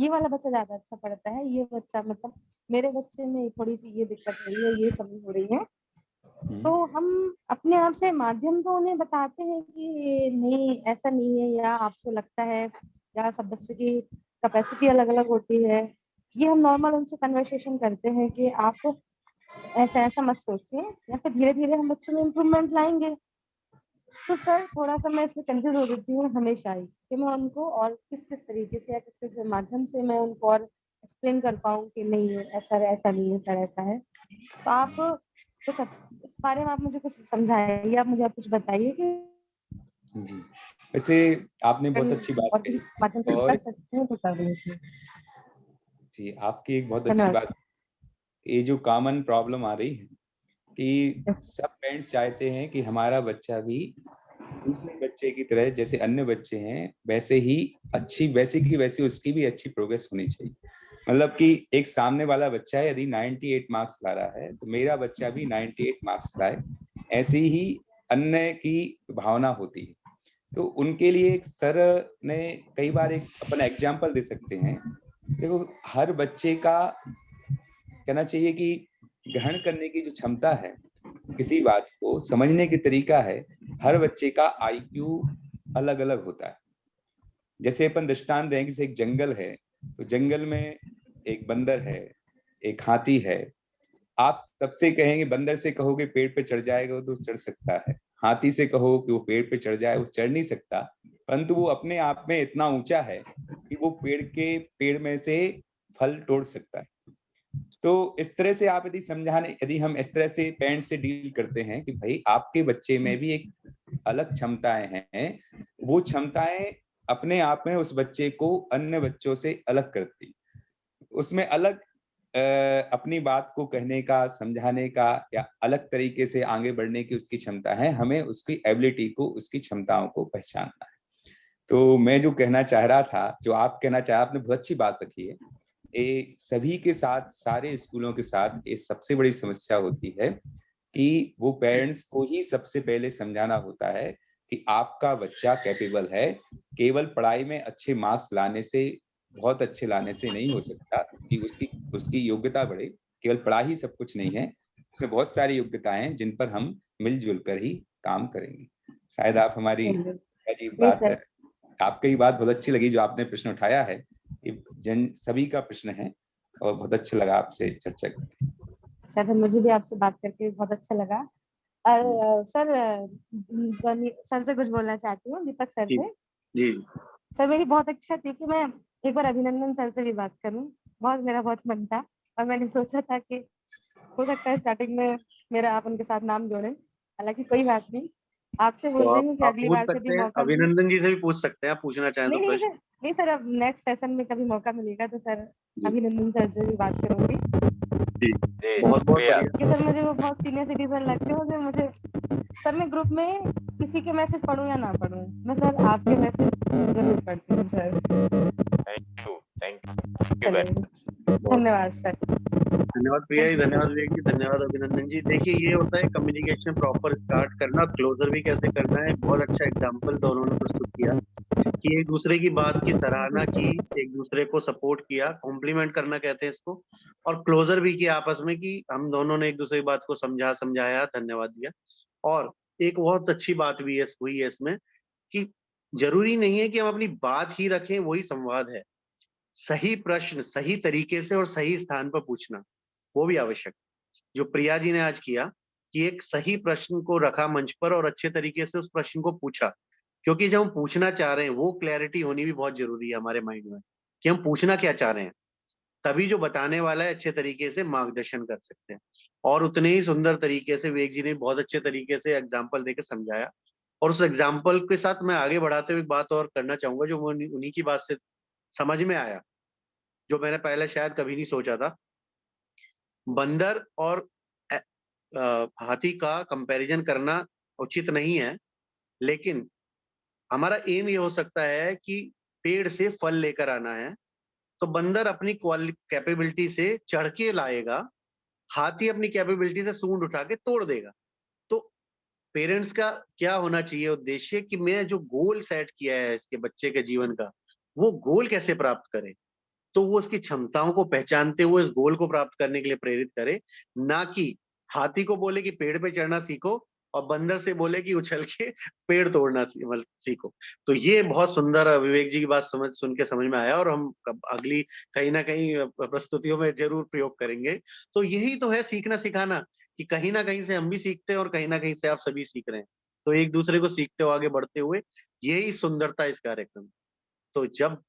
ये वाला बच्चा ज्यादा अच्छा पढ़ता है, ये बच्चा मतलब मेरे बच्चे में थोड़ी सी ये दिक्कत हो रही है, ये कमी हो रही है। तो हम अपने आप से माध्यम तो उन्हें बताते हैं कि नहीं ऐसा नहीं है, या आपको लगता है, या सब बच्चों की कैपेसिटी अलग अलग होती है। ये हम नॉर्मल उनसे कन्वर्सेशन करते हैं कि आप ऐसा ऐसा मत सोचिए, या फिर धीरे धीरे हम बच्चों में इम्प्रूवमेंट लाएंगे। तो सर थोड़ा सा मैं इसमें कंफ्यूज हो जाती हूँ हमेशा ही कि मैं उनको और किस किस तरीके से या किस किस माध्यम से मैं उनको और एक्सप्लेन कर पाऊँ कि नहीं ऐसा ऐसा नहीं है सर, ऐसा है। तो आप कुछ इस बारे में आप मुझे कुछ समझाइए, आप मुझे कुछ बताइए कि जी, वैसे आपने बहुत अच्छी बात और कही। किस माध्यम से और कर सकते हैं तो कर दीजिए। जी, आपकी एक बहुत अच्छी धन्यवाद। बात, ये जो कॉमन प्रॉब्लम आ रही है कि सब पेरेंट्स चाहते हैं कि हमारा बच्चा भी दूसरे बच्चे की तरह, जैसे अन्य बच्चे हैं वैसे ही अच्छी, वैसी की वैसी उसकी भी अच्छी प्रोग्रेस होनी चाहिए। मतलब कि एक सामने वाला बच्चा है यदि 98 मार्क्स ला रहा है तो मेरा बच्चा भी 98 मार्क्स लाए, ऐसी ही अन्य की भावना होती है। तो उनके लिए एक सर ने कई बार एक अपना एग्जाम्पल दे सकते हैं। देखो, हर बच्चे का कहना चाहिए कि ग्रहण करने की जो क्षमता है किसी बात को समझने की तरीका है, हर बच्चे का आईक्यू अलग अलग होता है। जैसे अपन दृष्टांत दें, जैसे एक जंगल है, तो जंगल में एक बंदर है, एक हाथी है। आप सबसे कहेंगे, बंदर से कहोगे पेड़ पे चढ़ जाएगा तो चढ़ सकता है, हाथी से कहो कि वो पेड़ पे चढ़ जाए, वो चढ़ नहीं सकता, परंतु वो अपने आप में इतना ऊंचा है कि वो पेड़ में से फल तोड़ सकता है। तो इस तरह से आप यदि हम इस तरह से पेरेंट्स से डील करते हैं कि भाई आपके बच्चे में भी एक अलग क्षमताएं हैं, वो क्षमताएं अपने आप में उस बच्चे को अन्य बच्चों से अलग करती, उसमें अलग अपनी बात को कहने का, समझाने का या अलग तरीके से आगे बढ़ने की उसकी क्षमता है। हमें उसकी एबिलिटी को, उसकी क्षमताओं को पहचानना है। तो मैं जो कहना चाह रहा था, जो आप कहना चाहे, आपने बहुत अच्छी बात रखी है। ये सभी के साथ, सारे स्कूलों के साथ ये सबसे बड़ी समस्या होती है कि वो पेरेंट्स को ही सबसे पहले समझाना होता है कि आपका बच्चा कैपेबल है। केवल पढ़ाई में अच्छे मार्क्स लाने से, बहुत अच्छे लाने से नहीं हो सकता कि उसकी योग्यता बढ़े। केवल पढ़ाई ही सब कुछ नहीं है, उसमें बहुत सारी योग्यताएं हैं जिन पर हम मिलजुल कर ही काम करेंगे। शायद आप हमारी जी बात सर। आपकी बात बहुत अच्छी लगी, जो आपने प्रश्न उठाया है, ये सभी का प्रश्न है और बहुत अच्छा लगा आपसे चर्चा करके। सर मुझे भी आपसे बात करके बहुत अच्छा लगा। सर सर से कुछ बोलना चाहती हूँ, दीपक सर से। जी सर मेरी बहुत इच्छा थी कि मैं एक बार अभिनंदन सर से भी बात करूं, मेरा बहुत मन था, और मैंने सोचा था कि हो सकता है स्टार्टिंग में मेरा आप उनके साथ नाम जोड़ें। हालांकि कोई बात नहीं, आपसे तो बोल रही हूँ कि आप अगली पूछ बार से भी सकते हैं, मौका मिले। अभिनंदन जी से भी पूछ सकते हैं, आप पूछना चाहें तो नहीं नहीं प्रश्न। सर, नहीं सर, अब नेक्स्ट सेशन में कभी मौका मिलेगा तो सर जी अभिनंदन सर से भी बात करूंगी। जी, जी बहुत बहुत शुक्रिया। बढ़िया। कि सर मुझे वो बहुत सीनियर सिटीजन लगते हो, जो मुझे सर मैं ग्रुप में किसी के मैसेज पढूं या ना पढूं, मैं सर आपके मैसेज जरूर पढ़ती हूँ सर। थैंक यू चलिए, धन्यवाद सर। धन्यवाद प्रिया जी, धन्यवाद विवेक जी, धन्यवाद अभिनंदन जी। देखिए, ये होता है कम्युनिकेशन प्रॉपर स्टार्ट करना, क्लोजर भी कैसे करना है। बहुत अच्छा एग्जाम्पल दोनों ने प्रस्तुत किया कि एक दूसरे की बात की सराहना की, एक दूसरे को सपोर्ट किया, कॉम्प्लीमेंट करना कहते हैं इसको, और क्लोजर भी किया आपस में कि हम दोनों ने एक दूसरे की बात को समझाया, धन्यवाद दिया। और एक बहुत अच्छी बात भी हुई है इसमें कि जरूरी नहीं है कि हम अपनी बात ही रखें, वही संवाद है। सही प्रश्न सही तरीके से और सही स्थान पर पूछना, वो भी आवश्यक। जो प्रिया जी ने आज किया कि एक सही प्रश्न को रखा मंच पर और अच्छे तरीके से उस प्रश्न को पूछा, क्योंकि जब हम पूछना चाह रहे हैं वो क्लैरिटी होनी भी बहुत जरूरी है हमारे माइंड में कि हम पूछना क्या चाह रहे हैं। तभी जो बताने वाला है अच्छे तरीके से मार्गदर्शन कर सकते हैं। और उतने ही सुंदर तरीके से विवेक जी ने बहुत अच्छे तरीके से एग्जाम्पल देकर समझाया। और उस एग्जाम्पल के साथ मैं आगे बढ़ाते हुए बात और करना चाहूंगा, जो उन्हीं की बात से समझ में आया, जो मैंने पहले शायद कभी नहीं सोचा था। बंदर और हाथी का कंपैरिजन करना उचित नहीं है, लेकिन हमारा एम ये हो सकता है कि पेड़ से फल लेकर आना है, तो बंदर अपनी कैपेबिलिटी से चढ़ के लाएगा, हाथी अपनी कैपेबिलिटी से सूंड उठा के तोड़ देगा। तो पेरेंट्स का क्या होना चाहिए उद्देश्य कि मैं जो गोल सेट किया है इसके बच्चे के जीवन का, वो गोल कैसे प्राप्त करे। तो वो उसकी क्षमताओं को पहचानते हुए इस गोल को प्राप्त करने के लिए प्रेरित करे, ना कि हाथी को बोले कि पेड़ पे चढ़ना सीखो और बंदर से बोले कि उछल के पेड़ तोड़ना सीखो। तो ये बहुत सुंदर विवेक जी की बात सुन के समझ में आया, और हम अगली कहीं ना कहीं प्रस्तुतियों में जरूर प्रयोग करेंगे। तो यही तो है सीखना सिखाना, कि कहीं ना कहीं से हम भी सीखते हैं और कहीं ना कहीं से आप सभी सीख रहे हैं। तो एक दूसरे को सीखते हो आगे बढ़ते हुए, यही सुंदरता इस कार्यक्रम। तो जब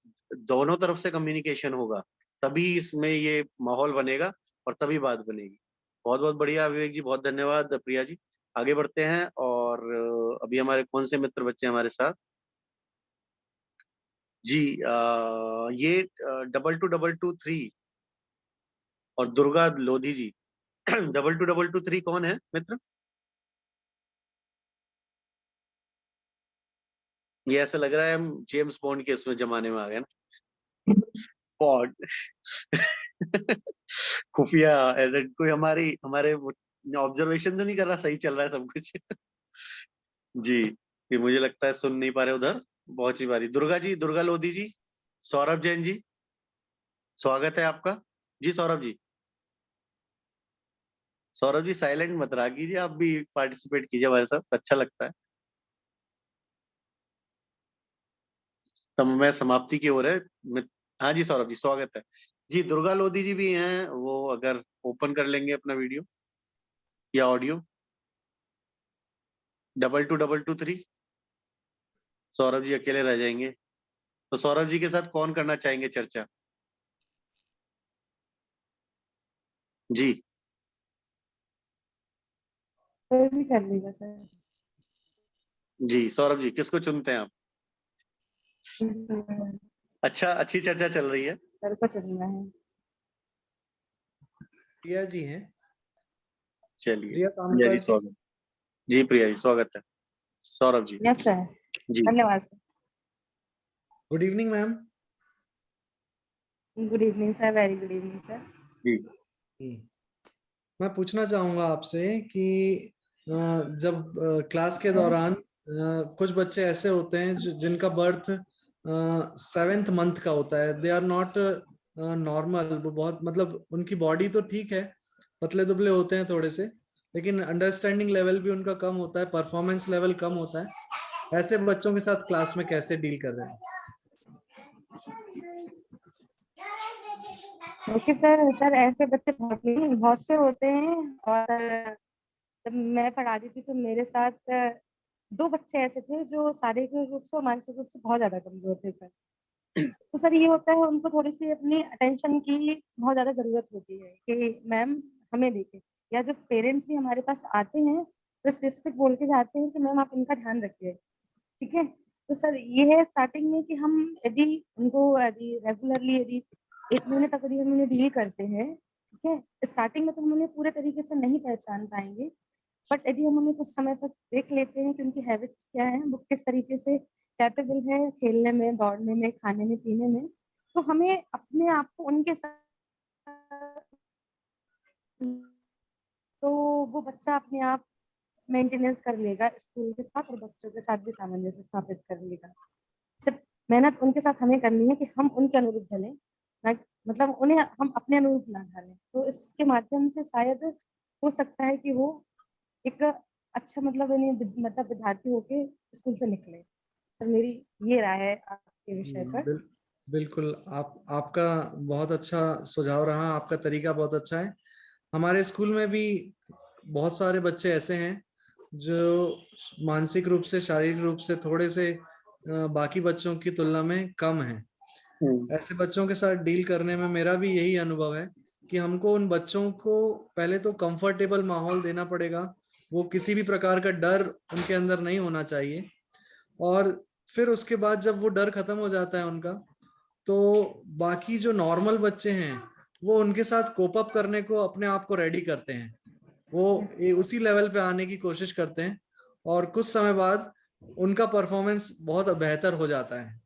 दोनों तरफ से कम्युनिकेशन होगा, तभी इसमें ये माहौल बनेगा और तभी बात बनेगी। बहुत बहुत बढ़िया विवेक जी, बहुत धन्यवाद प्रिया जी। आगे बढ़ते हैं, और अभी हमारे कौन से मित्र बच्चे हमारे साथ। जी ये 222223 और दुर्गा लोधी जी। 222223 कौन है मित्र? ये ऐसा लग रहा है हम जेम्स बॉन्ड के उसमें जमाने में आ गए ना। बॉन्ड। खुफिया एजेंट, कोई हमारे ऑब्जर्वेशन तो नहीं कर रहा, सही चल रहा है सब कुछ। जी, ये मुझे लगता है सुन नहीं पा रहे उधर। बहुत सी बारी दुर्गा जी, दुर्गा लोधी जी, सौरभ जैन जी, स्वागत है आपका। जी सौरभ जी, सौरभ जी साइलेंट मत रहा कीजिए, आप भी पार्टिसिपेट कीजिए हमारे साथ, अच्छा लगता है। समय समाप्ति की ओर है। हाँ जी सौरभ जी स्वागत है जी। दुर्गा लोधी जी भी हैं, वो अगर ओपन कर लेंगे अपना वीडियो या ऑडियो। 2223। सौरभ जी अकेले रह जाएंगे, तो सौरभ जी के साथ कौन करना चाहेंगे चर्चा? जी कोई भी कर लेगा सर। जी सौरभ जी किसको चुनते हैं आप? सर अच्छा, अच्छी चर्चा चल रही है। को चलना है। प्रिया जी हैं। चलिए प्रिया प्रिया जी कामकर जी। स्वागत। जी प्रिया जी स्वागत है। सौरभ जी यस सर, जी धन्यवाद sir. Good evening ma'am. Good evening sir, very good evening sir. जी। मैं पूछना चाहूंगा आपसे कि जब क्लास के दौरान कुछ बच्चे ऐसे होते हैं जिनका बर्थ 7th मंथ का होता है, दे आर नॉट नॉर्मल। वो बहुत मतलब उनकी बॉडी तो ठीक है, पतले दुबले होते हैं थोड़े से, लेकिन अंडरस्टैंडिंग लेवल भी उनका कम होता है, परफॉर्मेंस लेवल कम होता है। ऐसे बच्चों के साथ क्लास में कैसे डील कर रहे हैं? Okay sir. सर ऐसे बच्चे बहुत नहीं, बहुत से होते हैं। और जब मैं पढ़ाती थी तो मेरे साथ 2 बच्चे ऐसे थे जो शारीरिक रूप से और मानसिक रूप से बहुत ज्यादा कमजोर थे सर। तो सर ये होता है, उनको थोड़ी सी अपनी अटेंशन की बहुत ज्यादा जरूरत होती है कि मैम हमें देखें, या जो पेरेंट्स भी हमारे पास आते हैं तो स्पेसिफिक बोल के जाते हैं कि मैम आप इनका ध्यान रखिए, ठीक है। तो सर ये है स्टार्टिंग में कि हम यदि उनको यदि रेगुलरली यदि 1 महीने तक यदि हम उन्हें डील करते हैं, ठीक है, स्टार्टिंग में तो हम उन्हें पूरे तरीके से नहीं पहचान पाएंगे, बट यदि हम उन्हें कुछ समय तक देख लेते हैं कि उनकी हैबिट्स क्या हैं, वो किस तरीके से कैपेबल है खेलने में, दौड़ने में, खाने में, पीने में, तो हमें अपने आप को उनके साथ, तो वो बच्चा अपने आप मेंटेनेंस कर लेगा स्कूल के साथ, और बच्चों के साथ भी सामंजस्य स्थापित कर लेगा। सिर्फ मेहनत उनके साथ हमें करनी है कि हम उनके अनुरूप ढलें, ना मतलब उन्हें हम अपने अनुरूप ना ढालें। तो इसके माध्यम से शायद हो सकता है कि वो एक अच्छा मतलब इन्हें मतलब विद्यार्थी होके स्कूल से निकले। सर मेरी ये राय है आपके विषय पर। बिल्कुल, आपका बहुत अच्छा सुझाव रहा, आपका तरीका बहुत अच्छा है। हमारे स्कूल में भी बहुत सारे बच्चे ऐसे हैं जो मानसिक रूप से, शारीरिक रूप से थोड़े से बाकी बच्चों की तुलना में कम हैं। ऐसे बच्चों के साथ डील करने में मेरा भी यही अनुभव है कि हमको उन बच्चों को पहले तो कंफर्टेबल माहौल देना पड़ेगा, वो किसी भी प्रकार का डर उनके अंदर नहीं होना चाहिए, और फिर उसके बाद जब वो डर खत्म हो जाता है उनका, तो बाकी जो नॉर्मल बच्चे हैं वो उनके साथ कोप अप करने को अपने आप को रेडी करते हैं, वो उसी लेवल पे आने की कोशिश करते हैं, और कुछ समय बाद उनका परफॉर्मेंस बहुत बेहतर हो जाता है।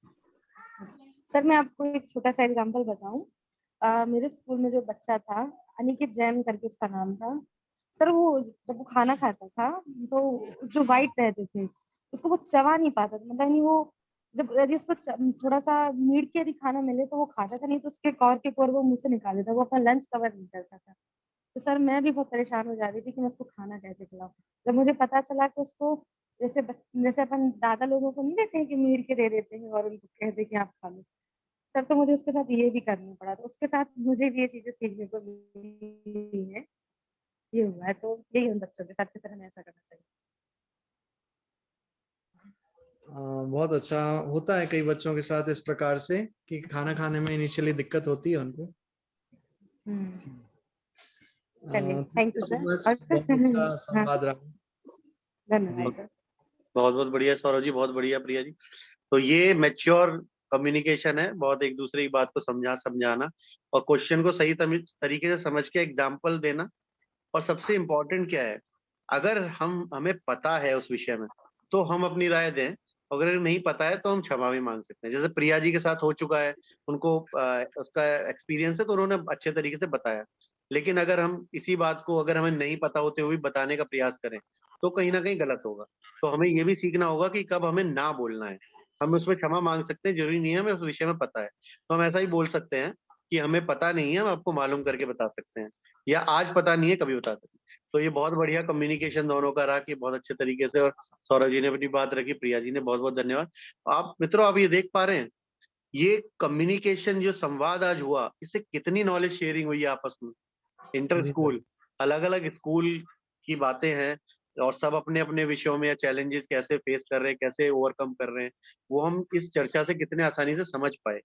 सर मैं आपको एक छोटा सा एग्जांपल बताऊं। मेरे स्कूल में जो बच्चा था, अनिकेत जैन करके उसका नाम था। सर वो जब वो खाना खाता था तो जो वाइट रहते थे उसको वो चबा नहीं पाता था, मतलब नहीं वो जब यदि उसको थोड़ा सा मीट के यदि खाना मिले तो वो खाता था, नहीं तो उसके कौर के कौर वो मुंह से निकाल देता, वो अपना लंच कवर नहीं करता था। तो सर मैं भी बहुत परेशान हो जा रही थी कि मैं उसको खाना कैसे खिलाऊं। जब मुझे पता चला कि उसको जैसे जैसे अपन दादा लोगों को नहीं देते हैं कि मीट के दे देते हैं और उनको कहते हैं कि आप खा लो, सर तो मुझे उसके साथ ये भी करना पड़ा। तो उसके साथ मुझे भी ये चीजें सीखने को मिली है, ये हुआ है। तो यही उन बच्चों के साथ कि सर हमें ऐसा करना चाहिए। बहुत अच्छा होता है कई बच्चों के साथ इस प्रकार से कि खाना खाने में इनिशियली दिक्कत होती है उनको। चलिए thank thank you you so sir. Much, बहुत अच्छा संवाद रहा। धन्यवाद सर। बहुत बहुत बढ़िया सौरभ जी, बहुत बढ़िया प्रिया जी। तो ये मैच्योर कम्युनिकेशन है, बहुत एक दूसरे की बात को समझाना और क्वेश्चन को सही तरीके से समझ के एग्जाम्पल देना। और सबसे इम्पोर्टेंट क्या है, अगर हमें पता है उस विषय में तो हम अपनी राय दें, अगर नहीं पता है तो हम क्षमा भी मांग सकते हैं। जैसे प्रिया जी के साथ हो चुका है, उनको उसका एक्सपीरियंस है तो उन्होंने अच्छे तरीके से बताया। लेकिन अगर हम इसी बात को अगर हमें नहीं पता होते हुए बताने का प्रयास करें तो कहीं ना कहीं गलत होगा। तो हमें ये भी सीखना होगा कि कब हमें ना बोलना है। हम उसमें क्षमा मांग सकते हैं, जरूरी नहीं है हमें उस विषय में पता है। तो हम ऐसा ही बोल सकते हैं कि हमें पता नहीं है, हम आपको मालूम करके बता सकते हैं। या आज पता नहीं है, कभी बता सकते। तो ये बहुत बढ़िया कम्युनिकेशन दोनों का रहा कि बहुत अच्छे तरीके से, और सौरभ जी ने अपनी बात रखी, प्रिया जी ने, बहुत बहुत धन्यवाद। आप मित्रों, आप ये देख पा रहे हैं, ये कम्युनिकेशन जो संवाद आज हुआ, इससे कितनी नॉलेज शेयरिंग हुई है आपस में, इंटर जी सर। स्कूल, अलग अलग स्कूल की बातें हैं, और सब अपने अपने विषयों में या चैलेंजेस कैसे फेस कर रहे हैं, कैसे ओवरकम कर रहे हैं, वो हम इस चर्चा से कितने आसानी से समझ पाए,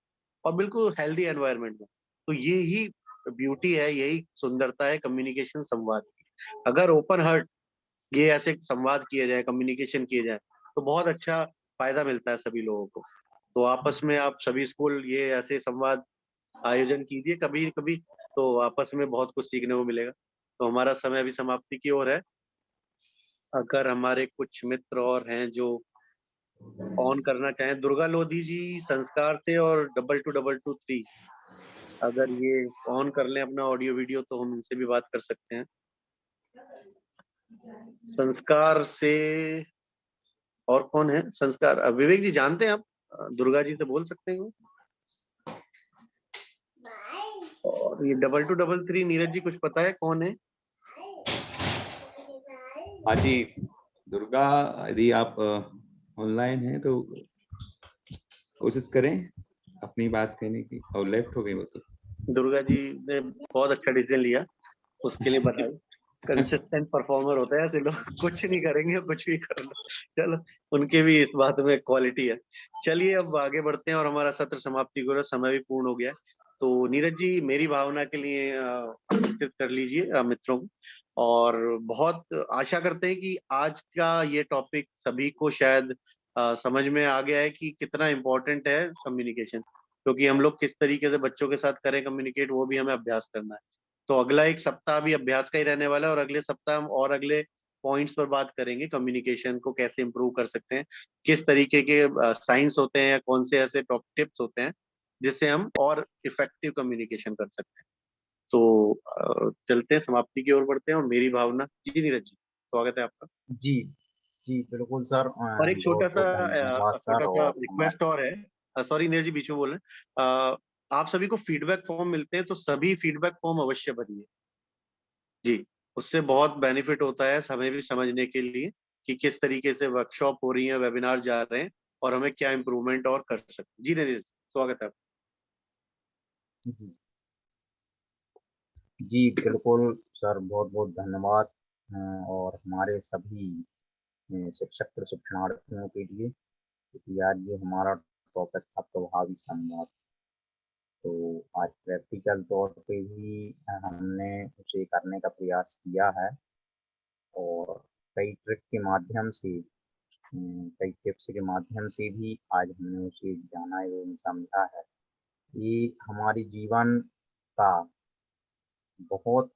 और बिल्कुल हेल्दी एनवायरनमेंट में। तो ये ही ब्यूटी है, यही सुंदरता है कम्युनिकेशन संवाद की। अगर ओपन हार्ट ये ऐसे संवाद किए जाए, कम्युनिकेशन किए जाए, तो बहुत अच्छा फायदा मिलता है सभी लोगों को। तो आपस में आप सभी स्कूल ये ऐसे संवाद आयोजन कीजिए कभी कभी, तो आपस में बहुत कुछ सीखने को मिलेगा। तो हमारा समय अभी समाप्ति की ओर है। अगर हमारे कुछ मित्र और हैं जो ऑन करना चाहें, दुर्गा लोधी जी संस्कार से और 222223, अगर ये ऑन कर लें अपना ऑडियो वीडियो, तो हम उनसे भी बात कर सकते हैं। संस्कार से और कौन है? संस्कार विवेक जी जानते हैं आप? दुर्गा जी से बोल सकते हैं वो। और ये 2233 नीरज जी कुछ पता है कौन है? हाँ जी, दुर्गा, यदि आप ऑनलाइन हैं तो कोशिश करें अपनी बात कहने की, और लेफ्ट हो गई वो तो। दुर्गा जी ने बहुत अच्छा डिसीजन लिया, उसके लिए बधाई। कंसिस्टेंट परफॉर्मर होता है ऐसे लोग, कुछ नहीं करेंगे कुछ भी कर लो। चलो, उनके भी इस बात में क्वालिटी है। चलिए अब आगे बढ़ते हैं, और हमारा सत्र समाप्ति को समय भी पूर्ण हो गया है। तो नीरज जी मेरी भावना के लिए उपस्थित कर लीजिए मित्रों को। और बहुत आशा करते हैं कि आज का ये टॉपिक सभी को शायद समझ में आ गया है कि कितना इम्पोर्टेंट है कम्युनिकेशन, क्योंकि हम लोग किस तरीके से बच्चों के साथ करें कम्युनिकेट, वो भी हमें अभ्यास करना है। तो अगला एक सप्ताह भी अभ्यास का ही रहने वाला है, और अगले सप्ताह हम और अगले पॉइंट्स पर बात करेंगे, कम्युनिकेशन को कैसे इंप्रूव कर सकते हैं, किस तरीके के साइंस होते हैं या कौन से ऐसे टॉप टिप्स होते हैं जिससे हम और इफेक्टिव कम्युनिकेशन कर सकते हैं। तो चलते हैं, समाप्ति की ओर बढ़ते हैं। और मेरी भावना जी, नीरज जी स्वागत है आपका। जी जी बिल्कुल सर, और एक बहुत बहुत धन्यवाद सर। छोटा सा और रिक्वेस्ट और है, सॉरी नीरज जी बीच में बोल रहे हैं, आप सभी को फीडबैक फॉर्म मिलते हैं, तो सभी फीडबैक फॉर्म अवश्य भरिए जी। उससे बहुत बेनिफिट होता है हमें भी समझने के लिए कि किस तरीके से वर्कशॉप हो रही है, वेबिनार जा रहे हैं, और हमें क्या इम्प्रूवमेंट और कर सकते हैं। जी नीरज, स्वागत है आपका। जी जी बिल्कुल सर, बहुत बहुत धन्यवाद। और हमारे सभी शिक्षक प्रशिक्षणार्थियों के लिए, क्योंकि आज ये हमारा टॉपिक था प्रभावी संवाद। तो आज प्रैक्टिकल तौर पे भी हमने उसे करने का प्रयास किया है, और कई ट्रिक के माध्यम से, कई टिप्स के माध्यम से भी आज हमने उसे जाना एवं समझा है। ये हमारे जीवन का बहुत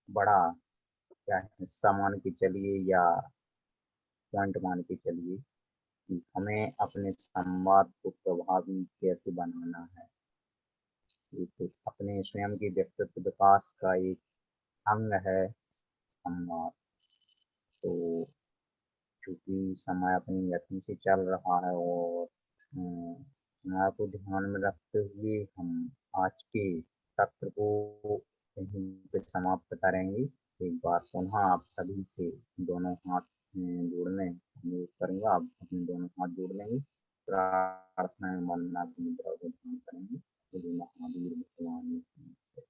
बड़ा क्या है, हिस्सा मान के चलिए या पॉइंट मान के चलिए, कि हमें अपने संवाद को प्रभावी कैसे बनाना है। ये तो अपने स्वयं के व्यक्तित्व विकास का एक अंग है संवाद। तो चूंकि समय अपनी गति से चल रहा है, और समय को ध्यान में रखते हुए हम आज के सत्र को यहीं पे समाप्त करेंगे। एक बार पुनः आप सभी से दोनों हाथ जोड़ने अनुरोध करूंगा। आप अपने दोनों हाथ जोड़ लेंगे, प्रार्थना एवं वंदना की मुद्रा को ध्यान करेंगे। श्री महावीर भगवान की।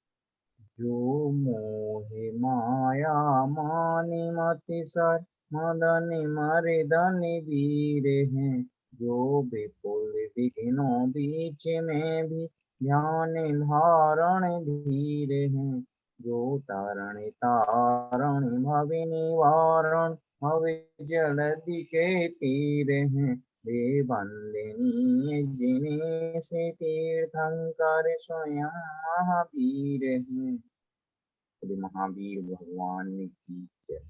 जो मोहे माया मानि मति सर, मदन मर्दन वीर हैं। जो विपुल विघ्नों बीच में भी, ध्यान धारण धीर हैं। जो तारण तारण भव निवारण, भव जलधि के तीर हैं। वे वंदनीय जिन्हें से तीर्थंकर स्वयं महावीर हैं। श्री महावीर भगवान की जय।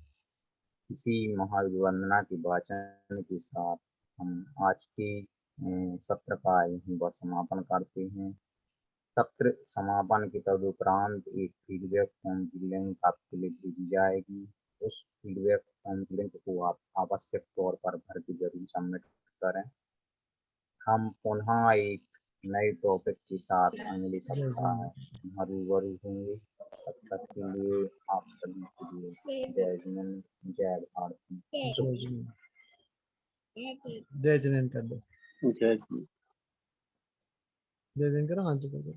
इसी महावीर वंदना के वाचन के साथ हम आज के सत्र का यहीं पर समापन करते हैं। सत्र समापन के तदुपरांत एक फीडबैक फॉर्म की लिंक आपके लिए भेजी जाएगी। उस फीडबैक फॉर्म की लिंक को आप आवश्यक तौर पर भर के जरूर सबमिट करें। हम पुनः एक नए टॉपिक के साथ अगले सप्ताह रूबरू होंगे। तब तक के लिए आप सभी के लिए जय हिंद, जय भारत। जय जिनेंद्र कर दो, जय जी। जय जिनेंद्र करो, हाँ जी कर दो।